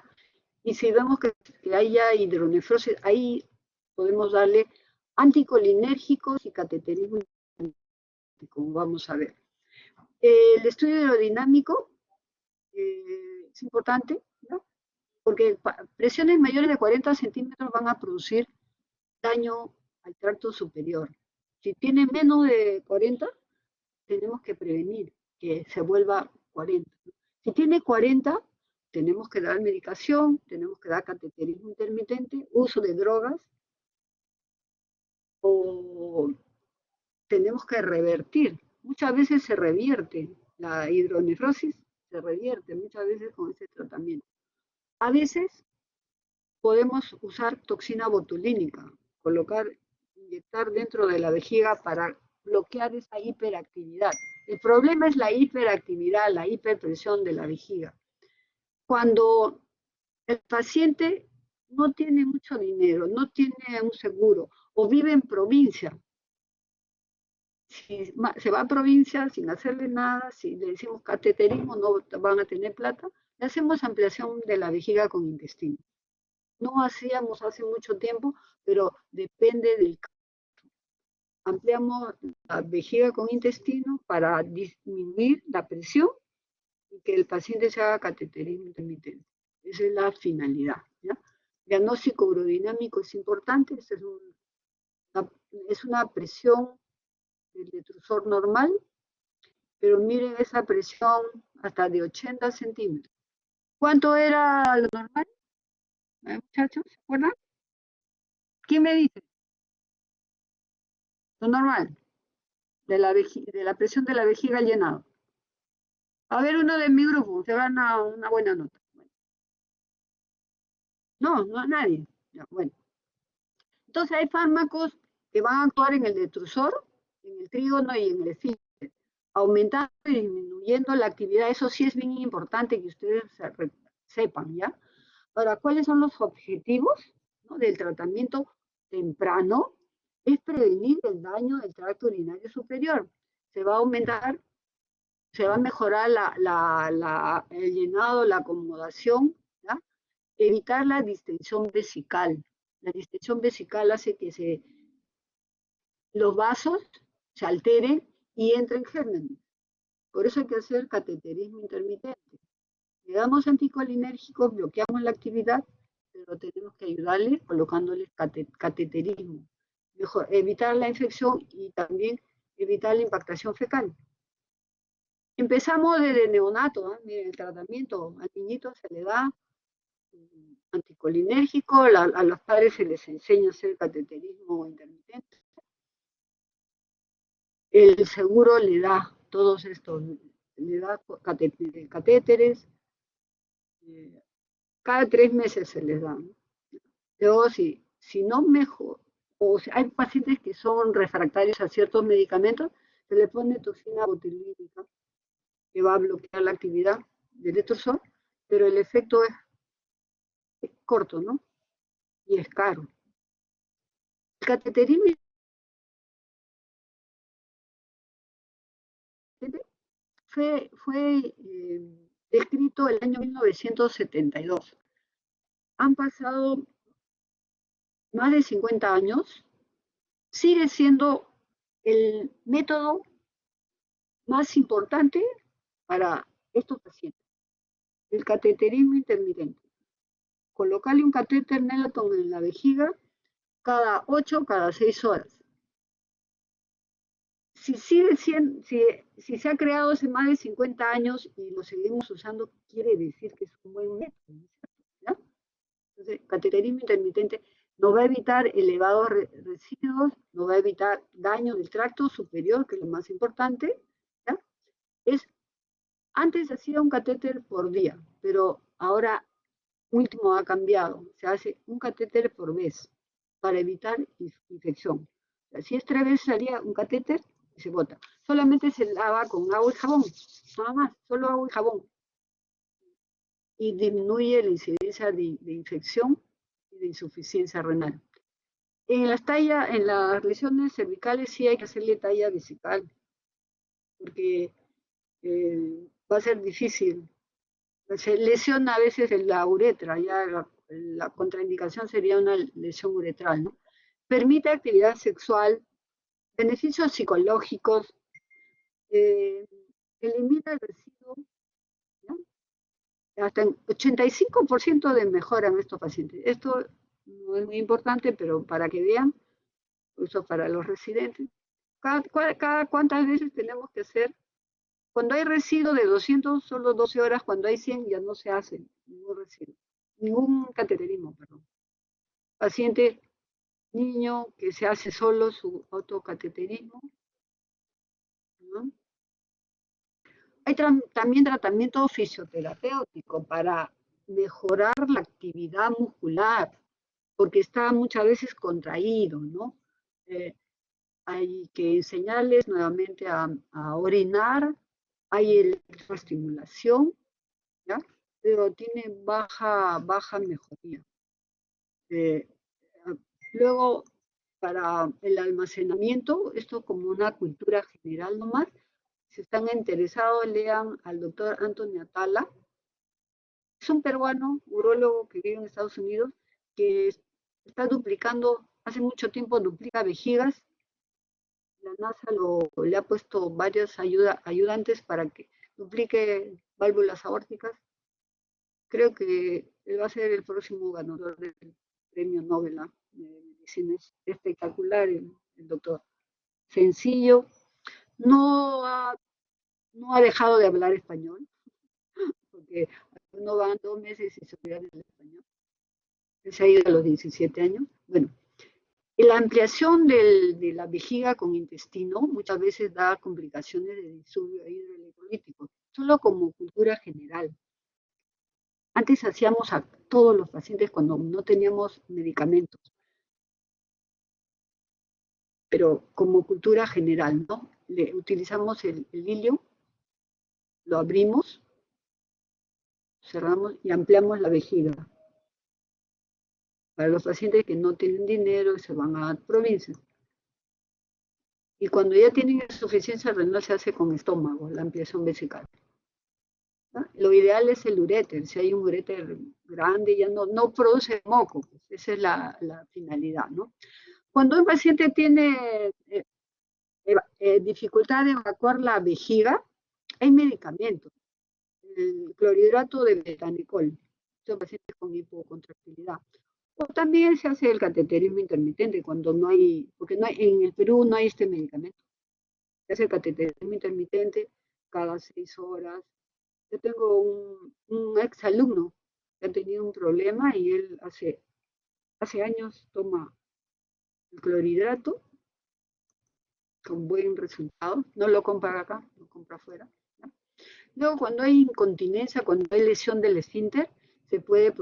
A: y si vemos que haya hidronefrosis, ahí podemos darle anticolinérgicos y cateterismo, como vamos a ver. El estudio aerodinámico es importante, ¿no? Porque presiones mayores de 40 centímetros van a producir daño al tracto superior. Si tiene menos de 40, tenemos que prevenir que se vuelva 40. Si tiene 40, tenemos que dar medicación, tenemos que dar cateterismo intermitente, uso de drogas, o tenemos que revertir. Muchas veces se revierte la hidronefrosis, se revierte muchas veces con ese tratamiento. A veces podemos usar toxina botulínica, inyectar dentro de la vejiga para bloquear esa hiperactividad. El problema es la hiperactividad, la hiperpresión de la vejiga. Cuando el paciente no tiene mucho dinero, no tiene un seguro o vive en provincia, si se va a provincia sin hacerle nada, si le decimos cateterismo, no van a tener plata, le hacemos ampliación de la vejiga con intestino. No hacíamos hace mucho tiempo, pero depende del caso. Ampliamos la vejiga con intestino para disminuir la presión y que el paciente se haga cateterismo intermitente. Esa es la finalidad, ¿ya? Diagnóstico urodinámico es importante, es una presión del detrusor normal, pero miren esa presión hasta de 80 centímetros. ¿Cuánto era lo normal? Muchachos, ¿se acuerdan? ¿Quién me dice? Lo normal, de la presión de la vejiga llenado. A ver, uno de mi grupo, se gana una buena nota. Bueno. No, nadie. Ya, bueno. Entonces hay fármacos que van a actuar en el detrusor, en el trígono y en el esfínter, aumentando y disminuyendo la actividad. Eso sí es bien importante que ustedes sepan, ¿ya? Ahora, ¿cuáles son los objetivos, ¿no?, del tratamiento temprano? Es prevenir el daño del tracto urinario superior. Se va a aumentar, se va a mejorar el llenado, la acomodación, ¿ya? Evitar la distensión vesical. La distensión vesical hace que los vasos se alteren y entren gérmenes. Por eso hay que hacer cateterismo intermitente. Le damos anticolinérgicos, bloqueamos la actividad, pero tenemos que ayudarle colocándoles cateterismo. Mejor, evitar la infección y también evitar la impactación fecal. Empezamos desde neonato, ¿eh? Miren, el tratamiento al niñito se le da anticolinérgico, a los padres se les enseña a hacer cateterismo intermitente. El seguro le da todos estos, le da catéteres, cada 3 meses se les da. Luego, si no mejor, o sea, hay pacientes que son refractarios a ciertos medicamentos, se le pone toxina botulínica, que va a bloquear la actividad del letrozol, pero el efecto es corto, ¿no? Y es caro. El cateterismo fue descrito el año 1972. Han pasado más de 50 años, sigue siendo el método más importante para estos pacientes. El cateterismo intermitente. Colocarle un catéter Nelaton en la vejiga cada 8, cada 6 horas. Si se ha creado hace más de 50 años y lo seguimos usando, quiere decir que es un buen método, ¿ya? Entonces, cateterismo intermitente nos va a evitar elevados residuos, nos va a evitar daño del tracto superior, que es lo más importante, ¿ya? Antes hacía un catéter por día, pero ahora último ha cambiado, se hace un catéter por vez para evitar infección. Si es 3 veces al día un catéter, se bota. Solamente se lava con agua y jabón, nada más, solo agua y jabón. Y disminuye la incidencia de infección y de insuficiencia renal. En las lesiones cervicales sí hay que hacerle talla vesical, porque va a ser difícil. Se lesiona a veces la uretra, ya la contraindicación sería una lesión uretral, ¿no? Permite actividad sexual, beneficios psicológicos, elimina el residuo, ¿no? Hasta en 85% de mejora en estos pacientes. Esto no es muy importante, pero para que vean, eso para los residentes. Cada cuántas veces tenemos que hacer. Cuando hay residuo de 200, solo 12 horas. Cuando hay 100, ya no se hace ningún residuo. Ningún cateterismo, perdón. Paciente, niño que se hace solo su autocateterismo, ¿no? Hay también tratamiento fisioterapéutico para mejorar la actividad muscular, porque está muchas veces contraído, ¿no? Hay que enseñarles nuevamente a orinar, hay electroestimulación, ¿ya? Pero tiene baja mejoría. Luego, para el almacenamiento, esto como una cultura general nomás, si están interesados, lean al doctor Anthony Atala. Es un peruano, urólogo que vive en Estados Unidos, que está duplicando, hace mucho tiempo duplica vejigas. La NASA le ha puesto varios ayudantes para que duplique válvulas aórticas. Creo que él va a ser el próximo ganador del premio Nobel de medicina. Es espectacular el doctor. Sencillo. No ha dejado de hablar español, porque uno va 2 meses y se olvida del español. Él se ha ido a los 17 años. Bueno, la ampliación de la vejiga con intestino muchas veces da complicaciones de disturbio hidroelectrolítico, solo como cultura general. Antes hacíamos a todos los pacientes cuando no teníamos medicamentos, pero como cultura general, ¿no? Utilizamos el hilio, lo abrimos, cerramos y ampliamos la vejiga. Para los pacientes que no tienen dinero y se van a provincias. Y cuando ya tienen insuficiencia renal se hace con estómago, la ampliación vesical. ¿No? Lo ideal es el uréter. Si hay un uréter grande, ya no produce moco. Pues esa es la finalidad, ¿no? Cuando un paciente tiene dificultad de evacuar la vejiga, hay medicamentos. El clorhidrato de betanicol. Son pacientes con hipocontractilidad. O también se hace el cateterismo intermitente cuando no hay, porque no hay, en el Perú no hay este medicamento. Se hace el cateterismo intermitente cada 6 horas. Yo tengo un ex alumno ha tenido un problema y él hace años toma el clorhidrato con buen resultado. No lo compra acá, lo compra afuera. ¿Ya? Luego, cuando hay incontinencia, cuando hay lesión del esfínter, se puede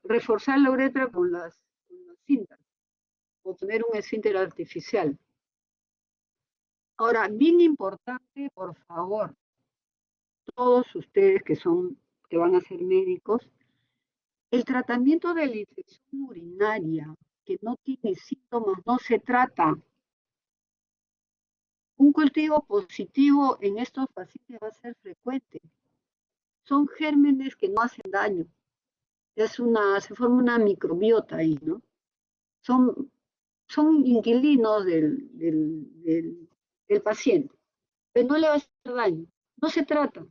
A: reforzar la uretra con las cintas o poner un esfínter artificial. Ahora, bien importante, por favor, todos ustedes que van a ser médicos, el tratamiento de la infección urinaria que no tiene síntomas no se trata. Un cultivo positivo en estos pacientes va a ser frecuente. Son gérmenes que no hacen daño. Se forma una microbiota ahí, ¿no? Son inquilinos del paciente, pero no le va a hacer daño. No se trata.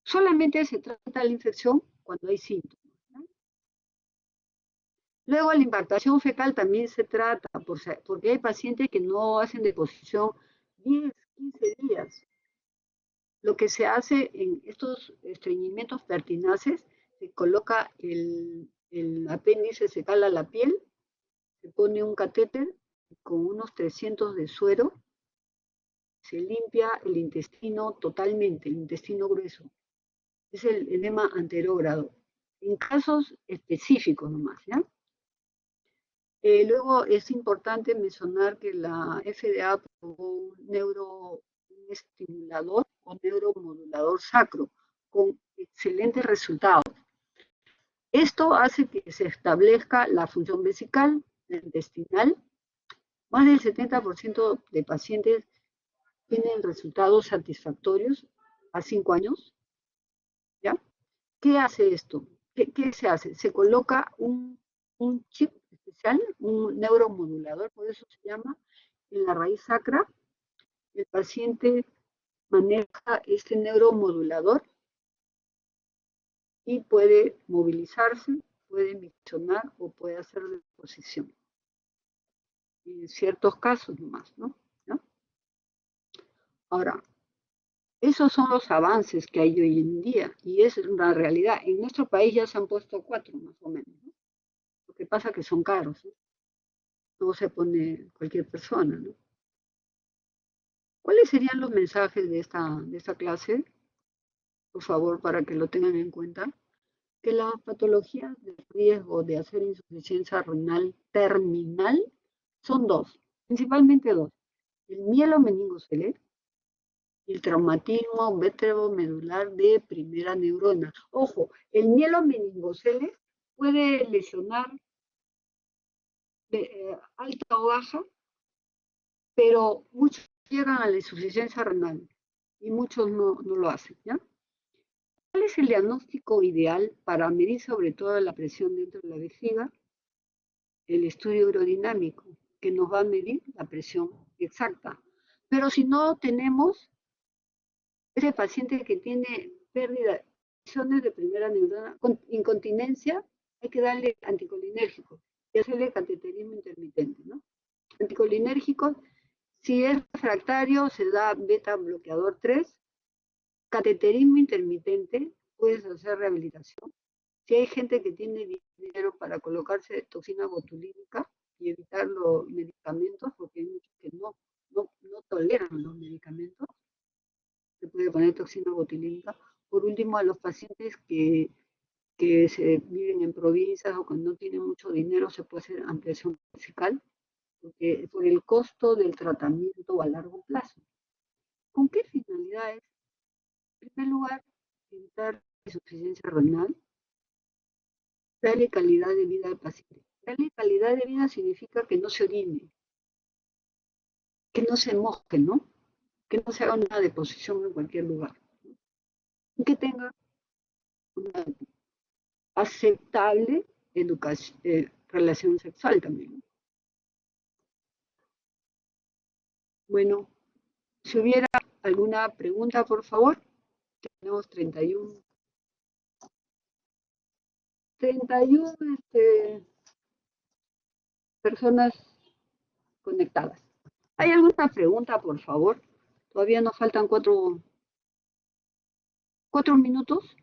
A: Solamente se trata la infección cuando hay síntomas, ¿no? Luego la impactación fecal también se trata, porque hay pacientes que no hacen deposición 10, 15 días. Lo que se hace en estos estreñimientos pertinaces, se coloca el apéndice, se cala la piel, se pone un catéter con unos 300 de suero, se limpia el intestino totalmente, el intestino grueso. Es el edema anterógrado. En casos específicos nomás, ¿ya? Luego es importante mencionar que la FDA aprobó un estimulador o neuromodulador sacro con excelentes resultados. Esto hace que se establezca la función vesical, intestinal. Más del 70% de pacientes tienen resultados satisfactorios a 5 años. ¿Ya? ¿Qué hace esto? ¿Qué se hace? Se coloca un chip especial, un neuromodulador, por eso se llama, en la raíz sacra. El paciente maneja este neuromodulador y puede movilizarse, puede miccionar o puede hacer deposición. En ciertos casos nomás, ¿no? Ahora, esos son los avances que hay hoy en día y es una realidad. En nuestro país ya se han puesto 4 más o menos, ¿no? Lo que pasa es que son caros, ¿no? No se pone cualquier persona, ¿no? ¿Cuáles serían los mensajes de esta clase? Por favor, para que lo tengan en cuenta. Que las patologías de riesgo de hacer insuficiencia renal terminal son dos, principalmente dos. El mielomeningocele y el traumatismo vértebro-medular de primera neurona. Ojo, el mielomeningocele puede lesionar alta o baja, pero muchos llegan a la insuficiencia renal y muchos no lo hacen, ¿ya? ¿Cuál es el diagnóstico ideal para medir sobre todo la presión dentro de la vejiga? El estudio aerodinámico, que nos va a medir la presión exacta. Pero si no tenemos ese paciente que tiene pérdida de primera neurona, con incontinencia, hay que darle anticolinérgico y hacerle cateterismo intermitente, ¿no? Anticolinérgico, si es refractario, se da beta bloqueador 3, cateterismo intermitente, puedes hacer rehabilitación. Si hay gente que tiene dinero para colocarse toxina botulínica y evitar los medicamentos, porque hay muchos que no toleran los medicamentos, se puede poner toxina botulínica. Por último, a los pacientes que viven en provincias o que no tienen mucho dinero, se puede hacer ampliación vesical, porque por el costo del tratamiento a largo plazo. ¿Con qué finalidades? En primer lugar, evitar insuficiencia renal, darle calidad de vida al paciente. Darle calidad de vida significa que no se orine, que no se moje, ¿no? Que no se haga una deposición en cualquier lugar. Y que tenga una aceptable relación sexual también. Bueno, si hubiera alguna pregunta, por favor. Tenemos 31 personas conectadas. ¿Hay alguna pregunta, por favor? Todavía nos faltan 4 minutos.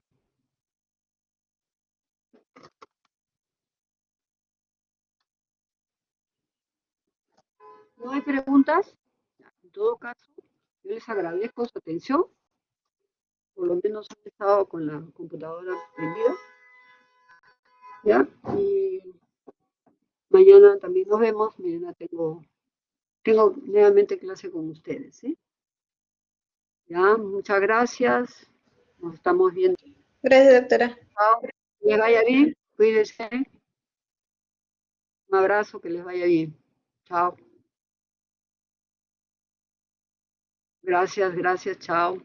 A: ¿No hay preguntas? En todo caso, yo les agradezco su atención. Por lo menos han estado con la computadora prendida, ¿ya? Y mañana también nos vemos. Mañana tengo nuevamente clase con ustedes, ¿sí? Ya, muchas gracias. Nos estamos viendo.
B: Gracias, doctora.
A: Chao. Que les vaya bien. Cuídense. Un abrazo, que les vaya bien. Chao. Gracias, gracias. Chao.